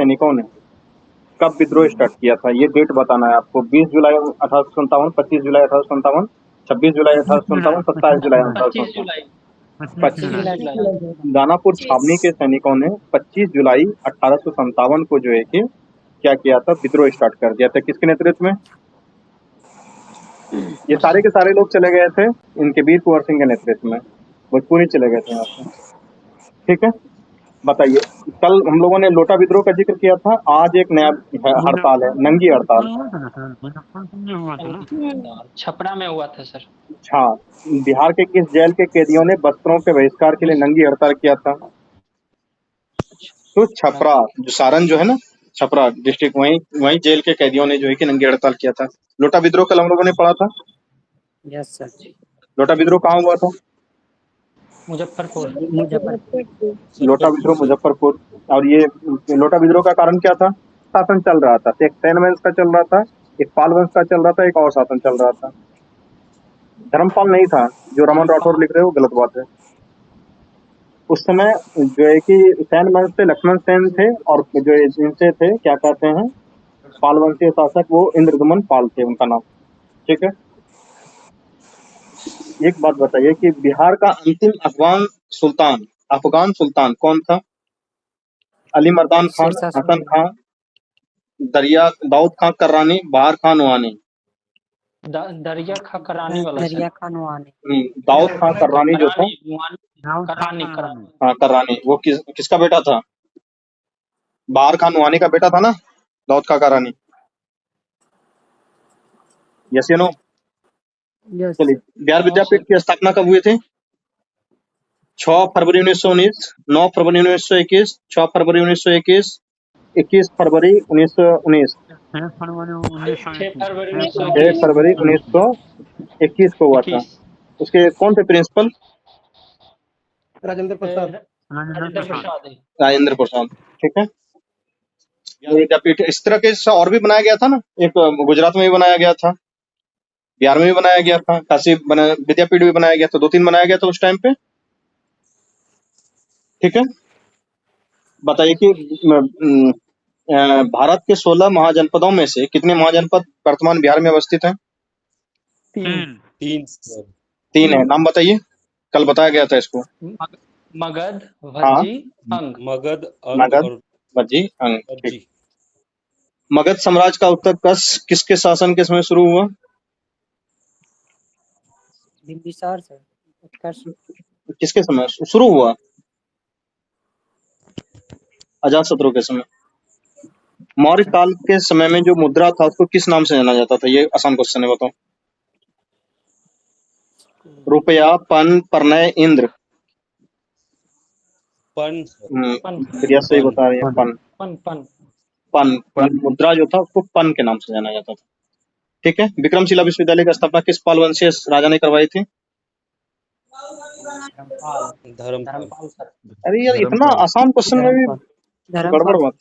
सैनिकों ने कब विद्रोह स्टार्ट किया था, ये डेट बताना है आपको। 20 जुलाई 1857, 25 जुलाई 1857, 26 जुलाई 1857, 27 जुलाई 25 1857। जुलाई 25 25 जुलाई दानापुर छावनी के सैनिकों ने 25 जुलाई 1857 को जो है कि क्या किया था, विद्रोह स्टार्ट कर दिया था। किसके नेतृत्व में? ये सारे के सारे लोग चले गए थे इनके वीर कुंवर सिंह के नेतृत्व में, भोजपुरी चले गए थे यहाँ से। ठीक है, बताइए। कल हम लोगों ने लोटा विद्रोह का जिक्र किया था, आज एक नया हड़ताल है, नंगी हड़ताल। छपरा में हुआ था सर। हाँ, बिहार के किस जेल के कैदियों ने वस्त्रों के बहिष्कार के लिए नंगी हड़ताल किया था? तो छपरा, जो सारण जो है ना, छपरा डिस्ट्रिक्ट, वहीं जेल के कैदियों ने जो है कि नंगी हड़ताल किया था। लोटा विद्रोह कल हम लोगों ने पढ़ा था। Yes sir. लोटा विद्रोह कहाँ हुआ था? मुजफ्फरपुर। लोटा विद्रोह मुजफ्फरपुर। और ये लोटा विद्रोह का कारण क्या था? शासन चल रहा था, एक सेन वंश का चल रहा था, एक पाल वंश का चल रहा था, एक और शासन चल रहा था। धर्मपाल नहीं था, जो रमन राठौर लिख रहे हो गलत बात है। उस समय जो है कि सेन वंश से लक्ष्मण सेन थे, और जो इनसे थे क्या कहते हैं पाल वंशीय शासक, वो इंद्रदमन पाल थे उनका नाम। ठीक है, एक बात बताइए कि बिहार का अंतिम अफगान सुल्तान कौन था? अली मर्दान खान, हसन खान, दाऊद खान कर्रानी, बहार खान नवानी। दरिया खा करानी वाला दरिया सर। खान वानी। दाऊद खान कर्रानी जो था, करानी हाँ कर्रानी, वो किसका बेटा था? बहार खान नवानी का बेटा था ना, दाऊद खान कर्रानी। यस या नो? चलिए, बिहार विद्यापीठ की स्थापना कब हुई थी? 6 फरवरी 1919, 9 फरवरी 1921, 6 फरवरी 1921, 21 फरवरी 1919। 6 फरवरी 6 फरवरी 1921 को हुआ था। उसके कौन थे प्रिंसिपल? राजेंद्र प्रसाद। राजेंद्र प्रसाद। ठीक है, बिहार विद्यापीठ इस तरह के और भी बनाया गया था ना, एक गुजरात में भी बनाया गया था, बिहार में भी बनाया गया था, काशी विद्यापीठ भी बनाया गया था, 2-3 बनाया गया था उस टाइम पे। ठीक है, बताइए कि भारत के 16 महाजनपदों में से कितने महाजनपद वर्तमान बिहार में अवस्थित हैं? 3 है, नाम बताइए, कल बताया गया था इसको। मगध, भज्जी, अंग। मगध, भज्जी, अंग। ठीक। मगध साम्राज्य का उत्कर्ष किसके शासन के समय शुरू हुआ? बिंबिसार से उत्कर्ष किसके समय शुरू हुआ? अजातशत्रु के समय। मौर्य काल के समय में जो मुद्रा था उसको किस नाम से जाना जाता था? ये आसान क्वेश्चन है, बताओ। रुपया, पन, परनय, इंद्र। पन। प्रिया सही बता रही है, पन। पन मुद्रा जो था उसको पन के नाम से जाना जाता था। ठीक है, विक्रमशिला विश्वविद्यालय की स्थापना किस पाल वंशीय राजा ने करवाई थी? धर्मपाल। अरे यार, इतना आसान क्वेश्चन में भी गड़बड़ बात।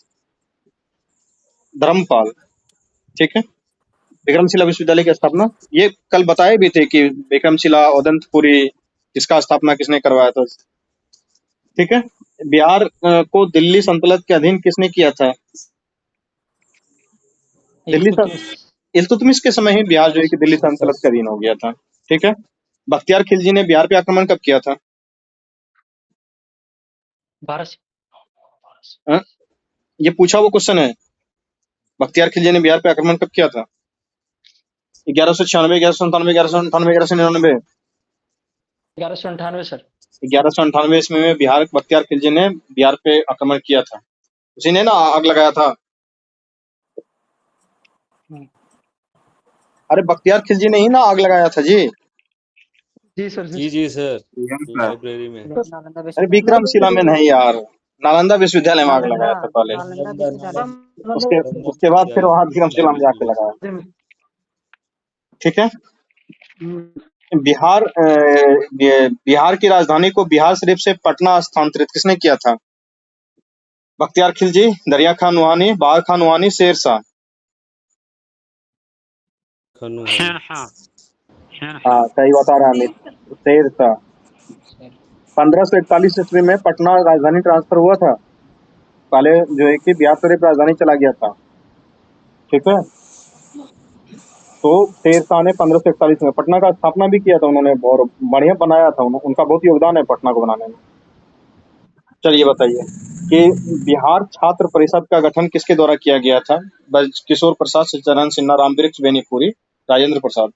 धर्मपाल। ठीक है, विक्रमशिला विश्वविद्यालय की स्थापना ये कल बताए भी थे कि विक्रमशिला, उदंतपुरी, इसका स्थापना किसने करवाया था। ठीक है, बिहार को दिल्ली सल्तनत के अधीन किसने किया था? इल्तुतमिश के समय ही बिहार जो है कि दिल्ली सल्तनत के अधीन हो गया था। ठीक है, बख्तियार खिलजी ने बिहार पे आक्रमण कब किया था? ये पूछा वो क्वेश्चन है, बख्तियार खिलजी ने बिहार पे आक्रमण कब किया था? 1196, 1197, 1198, 1199। 1198 सर। 1198 ईस्वी में बिहार बख्तियार खिलजी ने बिहार पे आक्रमण किया था, उसी ने ना आग लगाया था। अरे बख्तियार खिलजी ने ही ना आग लगाया था जी। जी सर। लाइब्रेरी में। अरे विक्रमशिला में नहीं यार, नालंदा विश्वविद्यालय में आग लगाया था पहले, उसके बाद फिर वहां विक्रमशिला में जाके लगाया। ठीक है, बिहार की राजधानी को बिहार शरीफ से पटना स्थानांतरित किसने किया था? बख्तियार खिलजी, दरिया खान नवानी, बहार खान नवानी, शेर शाह। हाँ सही बता रहा है, शेर शाह। 1541 ईस्वी में पटना राजधानी ट्रांसफर हुआ था। पहले जो है कि बिहार शरीफ राजधानी चला गया था, ठीक है। तो शेर शाह ने 1541 में पटना का स्थापना भी किया था उन्होंने, और बढ़िया बनाया था उनका बहुत योगदान है पटना को बनाने में। चलिए बताइए कि बिहार छात्र परिषद का गठन किसके द्वारा किया गया था? किशोर प्रसाद, सच्चिदानंद सिन्हा, रामवृक्ष बेनीपुरी, राजेंद्र प्रसाद।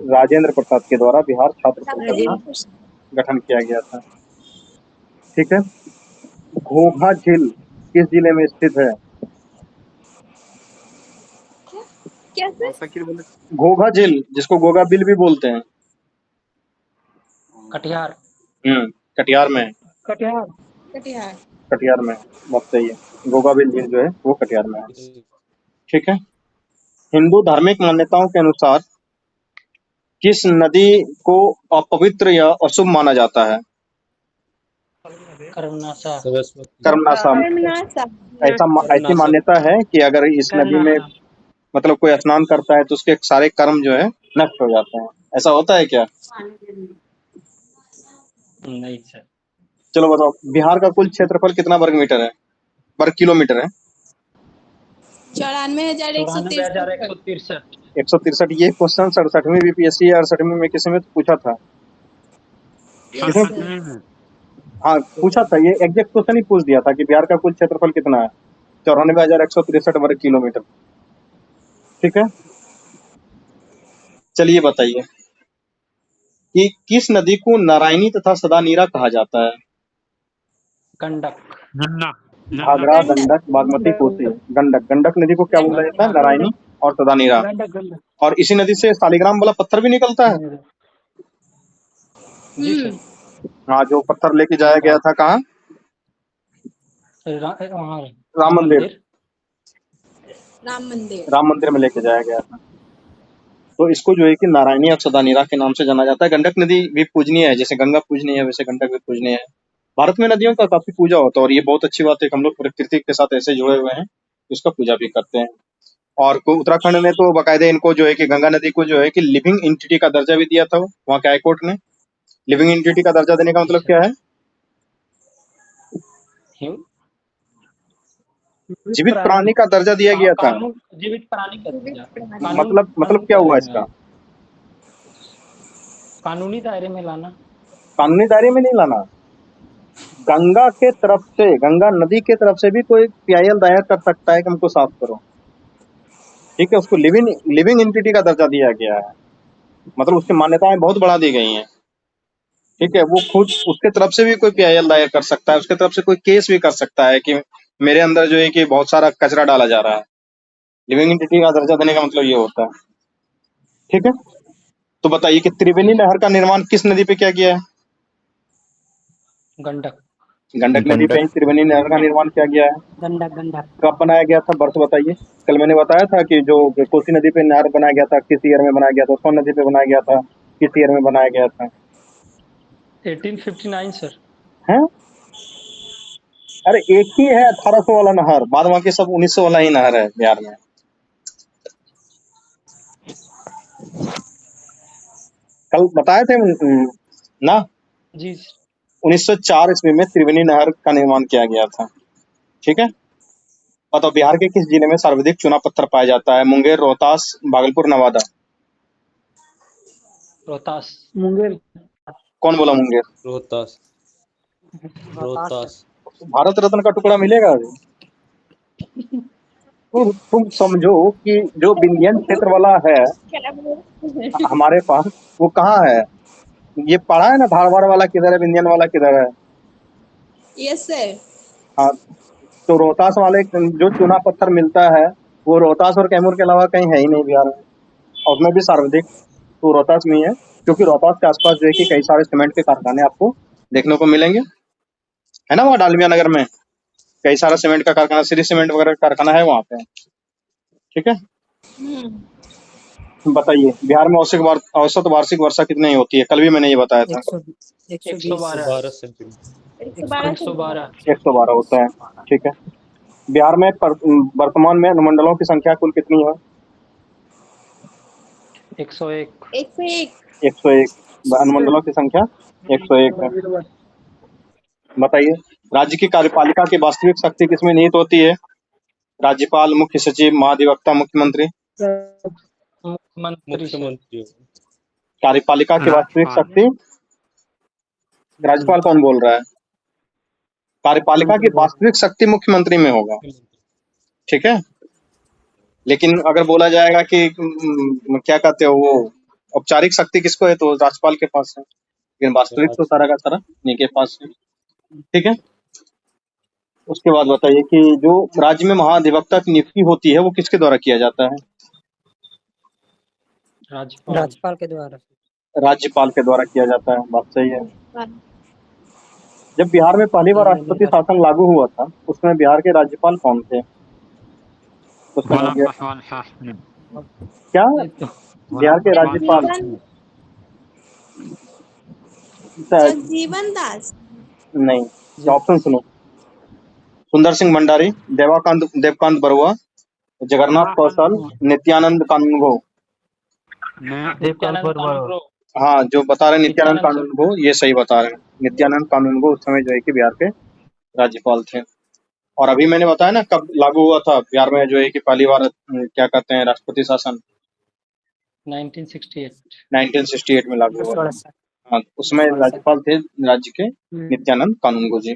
राजेंद्र प्रसाद के द्वारा बिहार छात्र परिषद का गठन किया गया था, ठीक है। घोघा झील किस जिले में स्थित है? घोघा झील, जिसको गोगा बिल भी बोलते हैं। कटिहार। कटिहार में। कटिहार। कटिहार में, बात सही है। गोगा बिल झील जो है वो कटिहार में है, ठीक है। हिंदू धार्मिक मान्यताओं के अनुसार किस नदी को अपवित्र या अशुभ माना जाता है? कर्मनाशा। कर्मनाशा। ऐसी मान्यता है कि अगर इस नदी में मतलब कोई स्नान करता है तो उसके सारे कर्म जो है नष्ट हो जाते हैं। ऐसा होता है क्या? नहीं सर। चलो बताओ, बिहार का कुल क्षेत्रफल कितना वर्ग मीटर है, वर्ग किलोमीटर है? 94,163। 163। ये क्वेश्चन 67वीं बीपीएससी या 68वीं में किसी में तो पूछा था। हाँ पूछा था, ये एग्जैक्ट क्वेश्चन ही पूछ दिया था कि बिहार का कुल क्षेत्रफल कितना है, 94,163 वर्ग किलोमीटर, ठीक है। चलिए बताइए कि किस नदी को नारायणी तथा सदानीरा कहा जाता है? गंडक। घाघरा, गंडक, बागमती, कोसी। गंडक। गंडक नदी को क्या बोला जाता है? नारायणी और सदानीरा। और इसी नदी से शालिग्राम वाला पत्थर भी निकलता है। जी सर। हाँ, जो पत्थर लेके जाया गया था कहाँ? राम मंदिर। राम मंदिर में लेके जाया गया था। तो इसको जो है कि नारायणी और सदानीरा के नाम से जाना जाता है। गंडक नदी भी पूजनीय है, जैसे गंगा पूजनीय है वैसे गंडक भी पूजनीय है। भारत में नदियों का काफी पूजा होता है और ये बहुत अच्छी बात है कि हम लोग प्रकृति के साथ ऐसे जुड़े हुए हैं, उसका पूजा भी करते हैं। और उत्तराखंड ने तो बाकायदे इनको जो है कि गंगा नदी को जो है कि लिविंग एंटिटी का दर्जा भी दिया था वहाँ के हाईकोर्ट ने। लिविंग एंटिटी का दर्जा देने का मतलब क्या है? जीवित प्राणी का दर्जा दिया गया था। जीवित प्राणी का दर्जा। मतलब क्या हुआ इसका? कानूनी दायरे में लाना। कानूनी दायरे में नहीं लाना। गंगा के तरफ से, गंगा नदी के तरफ से भी कोई पीआईएल दायर कर सकता है कि हमको साफ करो, ठीक है। उसको लिविंग एंटिटी का दर्जा दिया गया है, मतलब उसकी मान्यताएं बहुत बढ़ा दी गई हैं, ठीक है। वो खुद उसके तरफ से भी कोई पीआईएल दायर कर सकता है, उसके तरफ से कोई केस भी कर सकता है कि मेरे अंदर जो है कि बहुत सारा कचरा डाला जा रहा है। लिविंग एंटिटी का दर्जा देने का मतलब ये होता है, ठीक है। तो बताइए कि त्रिवेणी नहर का निर्माण किस नदी पे क्या किया है? गंडक। गंडक नदी पे ही त्रिवेणी नहर का निर्माण किया गया है। गंडक। कब बनाया गया था, वर्ष बताइए। कल मैंने बताया था कि जो कोसी नदी पे नहर बनाया गया था किस ईयर में बनाया गया था, सोन नदी पे बनाया गया था किस ईयर में बनाया गया था? 1859 सर। है? अरे एक ही है 1800 वाला नहर, बाद बाकी सब 1900 वाला ही नहर है बिहार में। कल बताए थे ना। जी। 1904 ईस्वी में त्रिवेणी नहर का निर्माण किया गया था, ठीक है। बताओ बिहार के किस जिले में सर्वाधिक चूना पत्थर पाया जाता है? मुंगेर, रोहतास, भागलपुर, नवादा। रोहतास। मुंगेर। कौन बोला मुंगेर? रोहतास। रोहतास। भारत रत्न का टुकड़ा मिलेगा अभी? तुम समझो कि जो विंध्यन क्षेत्र वाला है हमारे पास, वो कहाँ है? ये पढ़ा है ना, धारवाड़ वाला किधर है, विंध्यन वाला किधर है? Yes sir. हाँ, तो रोहतास वाले जो चूना पत्थर मिलता है वो रोहतास और कैमूर के अलावा कहीं है ही नहीं बिहार में, और उसमें भी सर्वाधिक तो रोहतास में ही है, क्योंकि रोहतास के आसपास जो है कि कई सारे सीमेंट के कारखाने आपको देखने को मिलेंगे, है ना। वहाँ डालमिया नगर में कई सारा सीमेंट का कारखाना, श्री सीमेंट वगैरह कारखाना है वहाँ पे, ठीक है। बताइए बिहार में औसत वार्षिक वर्षा कितनी होती है? कल भी मैंने ये बताया था। 112 सेंटीमीटर। 112 होता है, ठीक है। बिहार में वर्तमान में अनुमंडलों की संख्या कुल कितनी है? 101। 101 अनुमंडलों की संख्या 101 है। बताइए राज्य की कार्यपालिका की वास्तविक शक्ति किसमें निहित होती है? राज्यपाल, मुख्य सचिव, महाधिवक्ता, मुख्यमंत्री। मुख्यमंत्री सर। मुख्यमंत्री कार्यपालिका की वास्तविक शक्ति राज्यपाल कौन बोल रहा है? कार्यपालिका की वास्तविक शक्ति मुख्यमंत्री में होगा, ठीक है। लेकिन अगर बोला जाएगा कि क्या कहते हो वो औपचारिक शक्ति किसको है, तो राज्यपाल के पास है, लेकिन वास्तविक तो सारा का सारा इन्हीं के पास है, ठीक है। उसके बाद बताइए कि जो राज्य में महाधिवक्ता की नियुक्ति होती है वो किसके द्वारा किया जाता है? राज्यपाल के द्वारा। राज्यपाल के द्वारा किया जाता है, बात सही है। जब बिहार में पहली बार राष्ट्रपति शासन लागू हुआ था उसमें बिहार के राज्यपाल कौन थे? क्या बिहार के राज्यपाल? जगजीवन दास। नहीं, ऑप्शन सुनो। सुंदर सिंह भंडारी, देवकांत बरुआ, जगन्नाथ कौशल, नित्यानंद कानूनगो। हाँ, जो बता रहे हैं नित्यानंद कानूनगो, ये सही बता रहे हैं। नित्यानंद कानूनगो उस समय जो है कि बिहार के राज्यपाल थे। और अभी मैंने बताया ना कब लागू हुआ था बिहार में जो है कि पहली बार क्या कहते हैं राष्ट्रपति शासन? 1968 में लागू हुआ था। हाँ, उसमें राज्यपाल थे राज्य के नित्यानंद कानूनगो जी,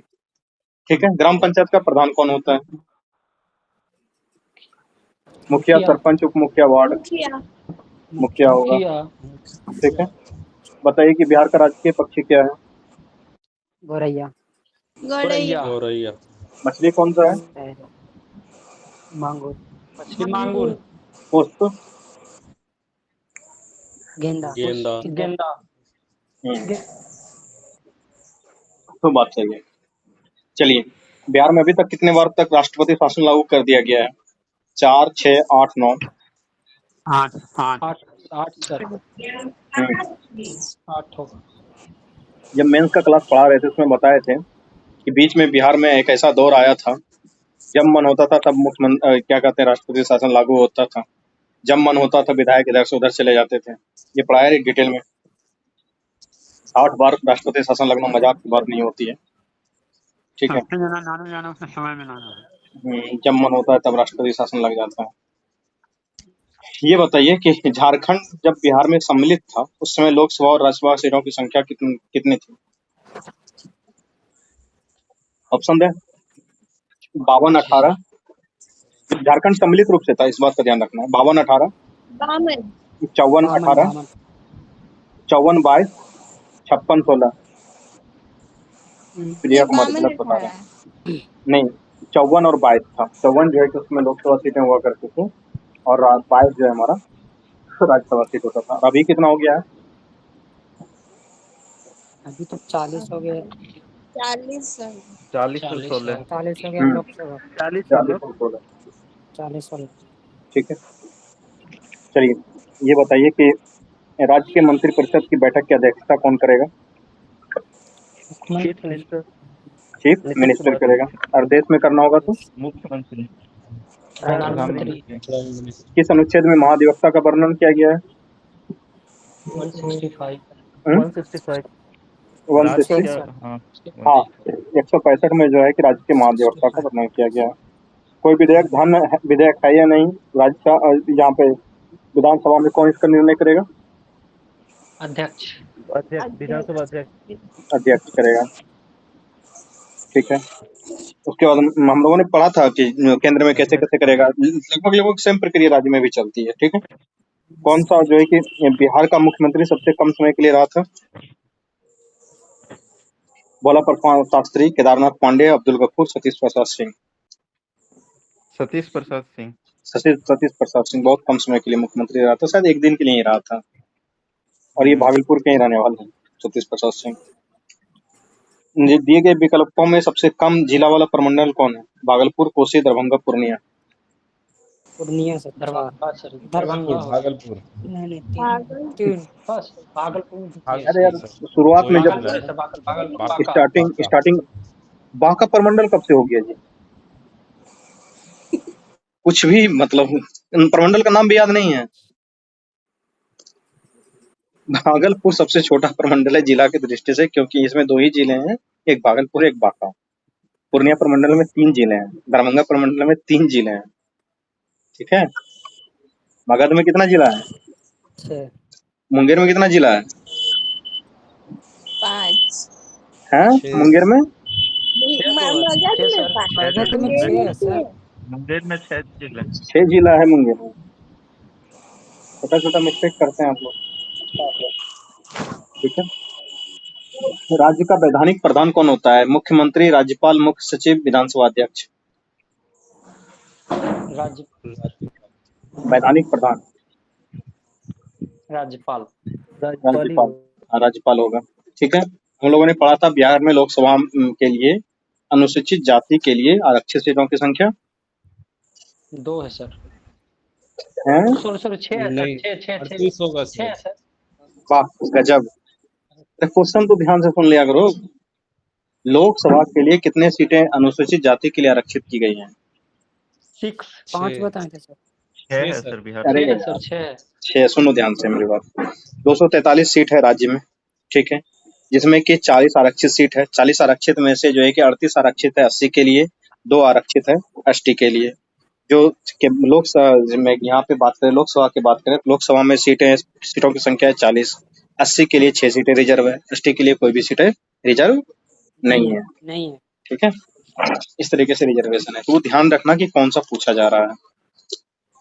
ठीक है। ग्राम पंचायत का प्रधान कौन होता है? मुखिया, सरपंच, उप मुखिया, वार्ड? मुखिया होगा, ठीक है। बताइए कि बिहार का राजकीय पक्षी क्या है? गौरैया। गौरैया। मछली कौन सा है? मांगुर। मांगुर। पुष्प? गेंदा। गेंदा। तो बात सही है। चलिए, बिहार में अभी तक कितने बार तक राष्ट्रपति शासन लागू कर दिया गया है? 4, 6, 8, 9? 8 सर। 8 होगा। जब मेंस का क्लास पढ़ा रहे थे उसमें बताए थे कि बीच में बिहार में एक ऐसा दौर आया था जब मन होता था तब मुख्यमंत्री क्या कहते हैं राष्ट्रपति शासन लागू होता था, जब मन होता था विधायक इधर से उधर चले जाते थे। ये पढ़ाया है डिटेल में। 60 बार राष्ट्रपति शासन लगना मजाक की बात नहीं होती है, ठीक है। जब मन होता है तब राष्ट्रपति शासन लग जाता है। ये बताइए कि झारखंड जब बिहार में सम्मिलित था उस समय लोकसभा और राज्यसभा सीटों की संख्या कितनी थी? ऑप्शन दे। 52, 18। झारखंड सम्मिलित रूप से था, इस बात का ध्यान रखना है। 52, 18, 54, 18, 54, 22, 56, 16। प्रिया कुमार गलत बता रहे हैं। नहीं, 54 और 22 था। 54 जो है कि उसमें लोकसभा सीटें हुआ करती थी और 22 जो है हमारा राज्यसभा सीट होता था। अभी कितना हो गया है? अभी तो 40 हो गए। 40 40 हो गए लोकसभा। 40 और 16, 40 वाला। ठीक है। चलिए, ये बताइए कि राज्य के मंत्रिपरिषद की बैठक की अध्यक्षता कौन करेगा? चीफ मिनिस्टर करेगा। और देश में करना होगा तो मुख्यमंत्री। प्रधानमंत्री। किस अनुच्छेद में महाधिवक्ता का वर्णन किया गया है? 165। 160। हाँ, 165 में जो है कि राज्य के महाधिवक्ता का वर्णन किया गया है। कोई विधेयक है या नहीं राज्य का, यहाँ पे विधानसभा में कौन इसका निर्णय करेगा? अध्यक्ष। विधानसभा अध्यक्ष। अध्यक्ष करेगा, ठीक है। उसके बाद हम लोगों ने पढ़ा था कि केंद्र में कैसे कैसे करेगा। लगभग सेम प्रक्रिया राज्य में भी चलती है, ठीक है। कौन सा जो है कि बिहार का मुख्यमंत्री सबसे कम समय के लिए रहा था? भोला प्रसाद शास्त्री, केदारनाथ पांडे, अब्दुल गफूर, सतीश प्रसाद सिंह। सतीश प्रसाद सिंह। सतीश प्रसाद सिंह बहुत कम समय के लिए मुख्यमंत्री रहा था, शायद एक दिन के लिए ही रहा था। और ये भागलपुर के ही रहने वाले हैं सतीश प्रसाद सिंह। दिए गए विकल्पों में सबसे कम जिला वाला प्रमंडल कौन है? भागलपुर, कोसी, दरभंगा, पूर्णिया। पूर्णिया से दरभंगा। भागलपुर। अरे यार शुरुआत में जब स्टार्टिंग बांका प्रमंडल कब से हो गया जी? कुछ भी मतलब प्रमंडल का नाम भी याद नहीं है। भागलपुर सबसे छोटा प्रमंडल है जिला की दृष्टि से, क्योंकि इसमें 2 ही जिले हैं, एक भागलपुर एक बांका। पूर्णिया प्रमंडल में 3 जिले हैं, दरभंगा प्रमंडल में 3 जिले हैं, ठीक है। मगध में कितना जिला है? 6 मुंगेर में कितना जिला है? 5 हैं? मुंगेर में मगध में सर। 5 मगध में मुंगेर 6 में है सर। 6 मुंगेर में 6 जिले। 6 जिला है मुंगेर में। छोटा छोटा मिस्टेक करते हैं आप लोग, ठीक है। राज्य का वैधानिक प्रधान कौन होता है? मुख्यमंत्री, राज्यपाल, मुख्य सचिव, विधानसभा अध्यक्ष। राज्य वैधानिक प्रधान राज्यपाल राज्यपाल, हाँ, राज्यपाल होगा, ठीक है। हम लोगों ने पढ़ा था बिहार में लोकसभा के लिए अनुसूचित जाति के लिए आरक्षित सीटों की संख्या 2 है सर। है। सॉरी 6 है सर। 6 होगा सर। वाह, गजब। क्वेश्चन तो ध्यान से सुन लिया करो। लोकसभा के लिए कितने सीटें अनुसूचित जाति के लिए आरक्षित की गई हैं? 6 5 बताए थे सर। 6 है सर बिहार अरे है सर। 6 है। 6, सुनो ध्यान से मेरी बात। 243 सीट है राज्य में, ठीक है, जिसमें कि 40 आरक्षित सीट है। 40 आरक्षित में से जो है कि 38 आरक्षित है एससी के लिए, 2 आरक्षित है एसटी के लिए। जो लोकसभा में यहाँ पे बात करें, लोकसभा की बात करें तो लोकसभा में सीटों की संख्या है 40। 80 के लिए 6 सीटें रिजर्व है, एसटी के लिए कोई भी सीटें रिजर्व नहीं है, नहीं है। ठीक है। इस तरीके से रिजर्वेशन है, तो वो ध्यान रखना कि कौन सा पूछा जा रहा है,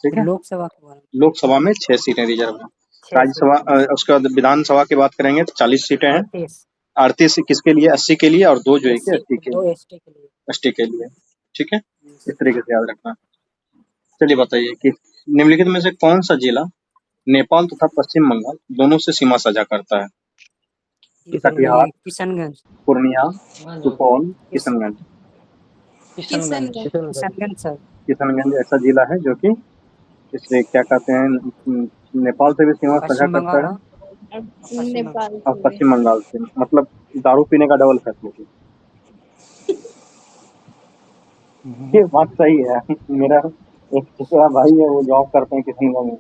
ठीक है। लोकसभा के बारे में लोकसभा में 6 सीटें रिजर्व है। 6 राज्यसभा उसके बाद विधानसभा की बात करेंगे तो 40 सीटें हैं। 38 38 किसके लिए? 80 के लिए, और 2 जो है कि एसटी के 2 लिए, एसटी के लिए। एसटी के लिए, ठीक है। इस तरीके से याद रखना। चलिए बताइए कि निम्नलिखित में से कौन सा जिला नेपाल तथा पश्चिम बंगाल दोनों से सीमा साझा करता है? कटिहार, किशनगंज। पूर्णिया, सुपौल, किशनगंज। किशनगंज किशनगंज सर। किशनगंज ऐसा जिला है जो कि इसे क्या कहते हैं, नेपाल से भी सीमा साझा पश्चिम करता बंगाल है और नेपाल और से भी पश्चिम बंगाल से, मतलब दारू पीने का डबल फैसिलिटी। ये बात सही है। मेरा एक दूसरा भाई है, वो जॉब करते हैं किशनगंज में,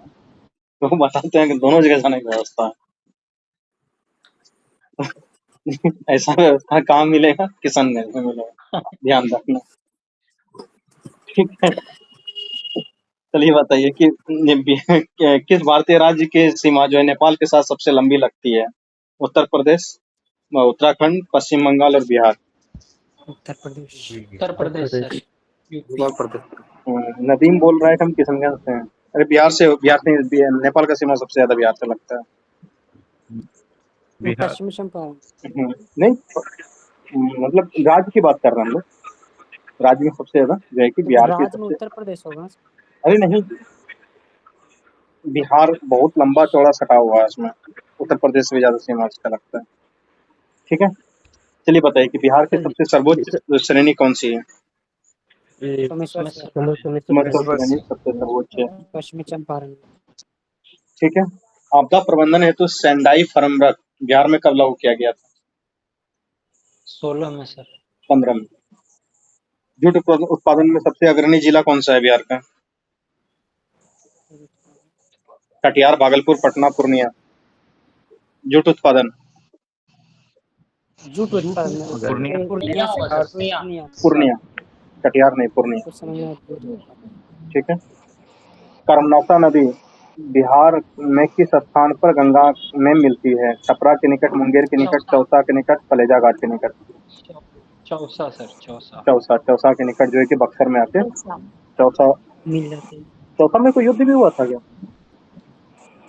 तो वो बताते हैं कि दोनों जगह जाने की व्यवस्था है। ऐसा व्यवस्था कहाँ मिलेगा? किशनगंज में मिलेगा, ध्यान रखना, ठीक है। चलिए बताइए कि किस भारतीय राज्य की सीमा जो है नेपाल के साथ सबसे लंबी लगती है? उत्तर प्रदेश, उत्तराखंड, पश्चिम बंगाल और बिहार। उत्तर प्रदेश। उत्तर प्रदेश सर। यूपी। नदीम बोल रहा है कि हम किशनगंज से हैं। अरे बिहार से नेपाल का सीमा सबसे ज्यादा बिहार से लगता है। बिहार। पश्चिमी चंपारण। नहीं, मतलब राज्य की बात कर रहे हैं हम लोग। राज्य में सबसे ज्यादा जो है कि तो बिहार की राज्य में सबसे, उत्तर प्रदेश होगा। अरे नहीं, बिहार बहुत लंबा चौड़ा सटा हुआ है इसमें, उत्तर प्रदेश से भी ज्यादा सीमा इसका लगता है, ठीक है। चलिए बताइए कि बिहार की सबसे सर्वोच्च श्रेणी कौन सी है? सोमेश्वर सर। सोमेश्वर श्रेणी सबसे सर्वोच्च है, पश्चिमी चंपारण। ठीक है। आपदा प्रबंधन हेतु सेंडाई फ्रेमवर्क बिहार में कब लागू किया गया था? 16 में सर। 15 में। जूट उत्पादन में सबसे अग्रणी जिला कौन सा है बिहार का? कटिहार, भागलपुर, पटना, पूर्णिया। जूट उत्पादन, जूट उत्पादन पूर्णिया। पूर्णिया से। पूर्णिया। पूर्णिया, कटिहार नहीं, पूर्णिया, कुछ समझ में जूट उत्पादन। ठीक है। कर्मनाशा नदी बिहार में किस स्थान पर गंगा में मिलती है? छपरा के निकट, मुंगेर के निकट, चौसा के निकट, कलेजा घाट के निकट। चौसा सर। चौसा। चौसा के निकट जो है कि बक्सर में आते। अच्छा चौसा, मिल जाते हैं। चौसा में कोई युद्ध भी हुआ था क्या?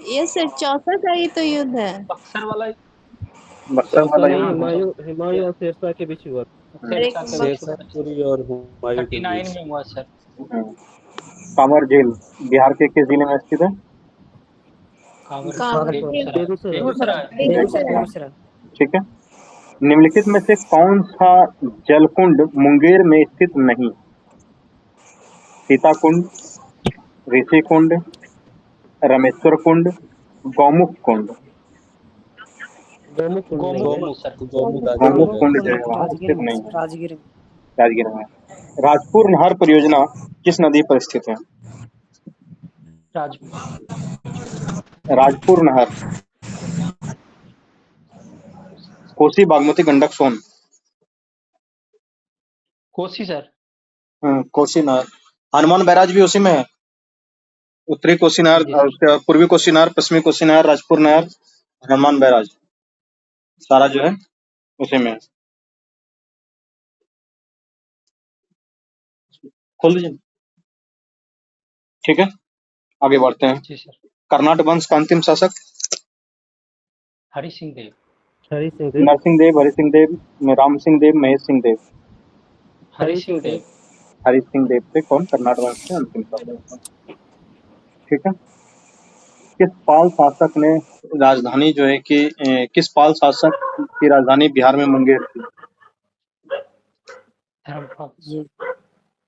ये सर 64 का ही तो युद्ध है। बक्सर वाला बक्सर वाला युद्ध। हिमायू और शेरशाह के बीच हुआ। अरे शेरशाह और हुमायूं 39 में हुआ सर। कांवर झील बिहार के किस जिले में स्थित है? कांवर झील बेगूसराय। बेगूसराय। ठीक है। निम्नलिखित में से कौन सा जलकुंड मुंगेर में स्थित नहीं? सीता कुंड, ऋषि कुंड, रमेश्वर कुंड, गौमुख कुंड। गोमुख सर। गौमुख कुंड जो है वहाँ राजगीर स्थित में। नहीं है, राजगीर में। राजगीर में। राजपुर नहर परियोजना किस नदी पर स्थित है? राजपुर नहर, कोसी, बागमती, गंडक, सोन। कोसी सर। कोसी नहर। हनुमान बैराज भी उसी में है। उत्तरी कोसी नहर, जी सर। उसके बाद पूर्वी कोसी नहर, पश्चिमी कोसी नहर, राजपुर नहर, हनुमान बैराज, सारा जो है उसी में है। खोल दीजिए। ठीक है, आगे बढ़ते हैं। जी सर। कर्नाटक वंश का अंतिम शासक हरि सिंह देव। हरि सिंह देव। नरसिंह देव, हरि सिंह देव, राम सिंह देव, महेश सिंह देव। हरि सिंह देव। हरि सिंह देव थे कौन? कर्नाटक वंश के अंतिम शासक। ठीक है। किस पाल शासक ने राजधानी जो है कि किस पाल शासक की राजधानी बिहार में मुंगेर थी? धर्मपाल। ये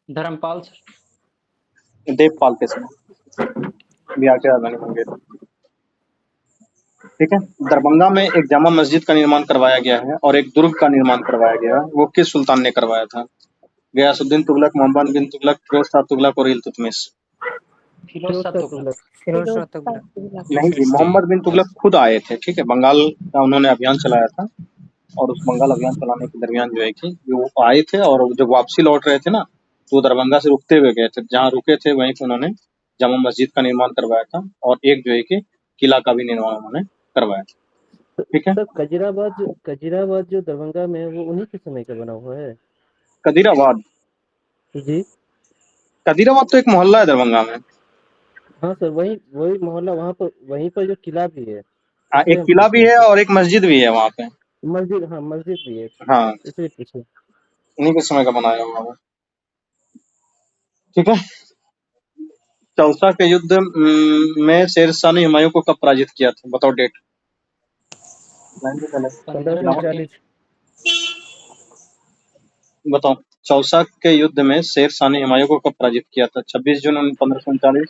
धर्मपाल सर। देवपाल के समय बिहार की राजधानी मुंगेर। ठीक है। दरभंगा में एक जामा मस्जिद का निर्माण करवाया गया है और एक दुर्ग का निर्माण करवाया गया है, वो किस सुल्तान ने करवाया था? गयासुद्दीन तुगलक, मोहम्मद बिन तुगलक, फिरोज शाह तुगलक और इल्तुतमिश। फिरोज शाह तुगलक। फिरोज फिरोज शाह शाह तुगलक। तुगलक। नहीं जी, मोहम्मद बिन तुगलक खुद आए थे। ठीक है, बंगाल का उन्होंने अभियान चलाया था और उस बंगाल अभियान चलाने के दरमियान जो है कि वो आए थे और जब वापसी लौट रहे थे ना, तो वो दरभंगा से रुकते हुए गए थे। जहाँ रुके थे वहीं पे उन्होंने जामा मस्जिद का निर्माण करवाया था और एक जो है कि किला का भी निर्माण उन्होंने करवाया था। ठीक है। सर कजीराबाद जो दरभंगा में है वो उन्हीं के समय का बना हुआ है। कदीराबाद। जी कदीराबाद तो एक मोहल्ला है दरभंगा में। हाँ सर, वही वही मोहल्ला, वहाँ पर वहीं पर जो किला भी है, हाँ, इसलिए एक हम किला पूछ भी रहे है थे। और एक मस्जिद भी है वहाँ पे। मस्जिद, हाँ मस्जिद भी है, हाँ, इसलिए पूछे। उन्हीं के समय का बनाया हुआ है। ठीक है। चौसा के युद्ध में शेरशाह ने हुमायूं को कब पराजित किया था? बताओ डेट। 1539। बताओ। चौसा के युद्ध में शेरशाह ने हुमायूं को कब पराजित किया था? 26 जून 1539,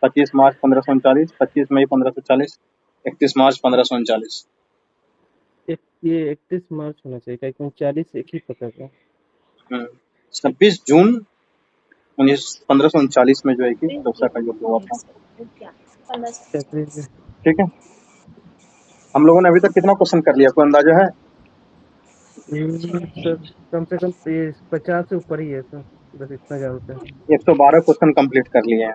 25 मार्च 1539, 25 मई 1540, 31 मार्च 1539। ये 31 मार्च होना चाहिए, क्या 39 एक ही पकड़ रहा। 26 जून 1539 में जो है कि चौसा का युद्ध हुआ था। ठीक है। हम लोगों ने अभी तक कितना क्वेश्चन कर लिया, कोई अंदाजा है? सर कम से कम 50 से ऊपर ही है सर, बस इतना जानते हैं। 112 क्वेश्चन कंप्लीट कर लिए हैं।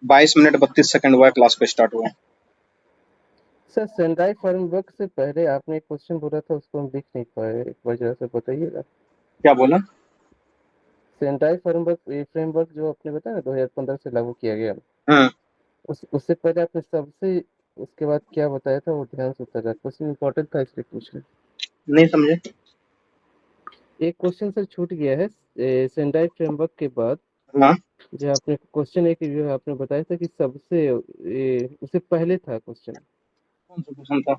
22 मिनट 32 सेकंड हुआ है क्लास को स्टार्ट हुआ है। सर सेंडाई फ्रेमवर्क से पहले आपने एक क्वेश्चन बोला था, उसको हम लिख नहीं पाए, एक बार जरा से बताइएगा। क्या बोला? सेंडाई फ्रेमवर्क जो आपने बताया ना 2015 से लागू किया गया, हम्म उससे पहले आपने सबसे उसके बाद क्या बताया था, वो ध्यान से उत्तर, क्वेश्चन इंपॉर्टेंट था इसलिए पूछ रहे। नहीं समझे। एक क्वेश्चन सर छूट गया है सेंडाई फ्रेमवर्क के बाद। हाँ, जो आपने क्वेश्चन एक जो आपने बताया था कि सबसे उससे पहले था क्वेश्चन, कौन सा क्वेश्चन था?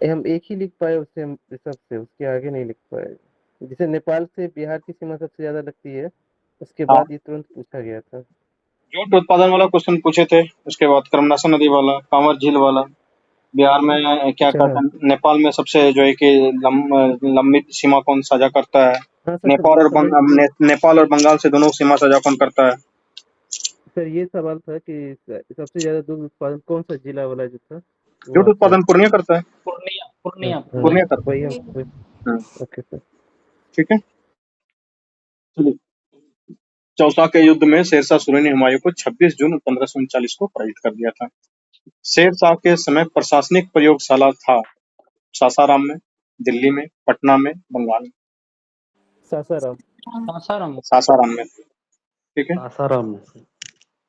हम एक ही लिख पाए उससे, हम सबसे उसके आगे नहीं लिख पाए। जैसे नेपाल से बिहार की सीमा सबसे ज्यादा लगती है, उसके हाँ, बाद ये तुरंत पूछा गया था। जूट उत्पादन वाला क्वेश्चन पूछे थे, उसके बाद कर्मनाशा नदी वाला, कांवर झील वाला। बिहार में क्या अच्छा कहते हैं, नेपाल में सबसे जो है कि लंबी सीमा कौन साझा करता है? हाँ सर, सर वही नेपाल और बंगाल से दोनों सीमा साझा कौन करता है? सर ये सवाल था कि सबसे ज्यादा दूध उत्पादन कौन सा जिला वाला जो था वो जूट आपका। उत्पादन पूर्णिया करता है। पूर्णिया। हाँ, पूर्णिया। हाँ, पूर्णिया करता वही हम है। हम्म, ओके सर। ठीक है। चलिए। चौसा के युद्ध में शेरशाह सूरी ने हुमायूं को 26 जून 1539 को पराजित कर दिया था। शेरशाह के समय प्रशासनिक प्रयोगशाला था सासाराम में, दिल्ली में, पटना में, बंगाल में। सासाराम। सासाराम। सासाराम में। ठीक है। सासाराम में।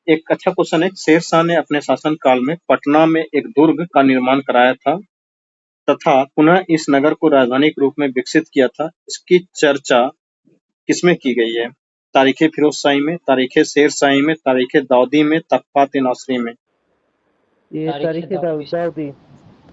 एक अच्छा क्वेश्चन है। शेरशाह ने अपने शासनकाल में पटना में एक दुर्ग का निर्माण कराया था तथा पुनः इस नगर को राजधानी के रूप में विकसित किया था। इसकी चर्चा किसमें की गई है? तारीखे फिरोजशाही में, तारीखे शेरशाही में, तारीखे दाऊदी में, तख्तात नासरी में। ये तारीख दाऊदी।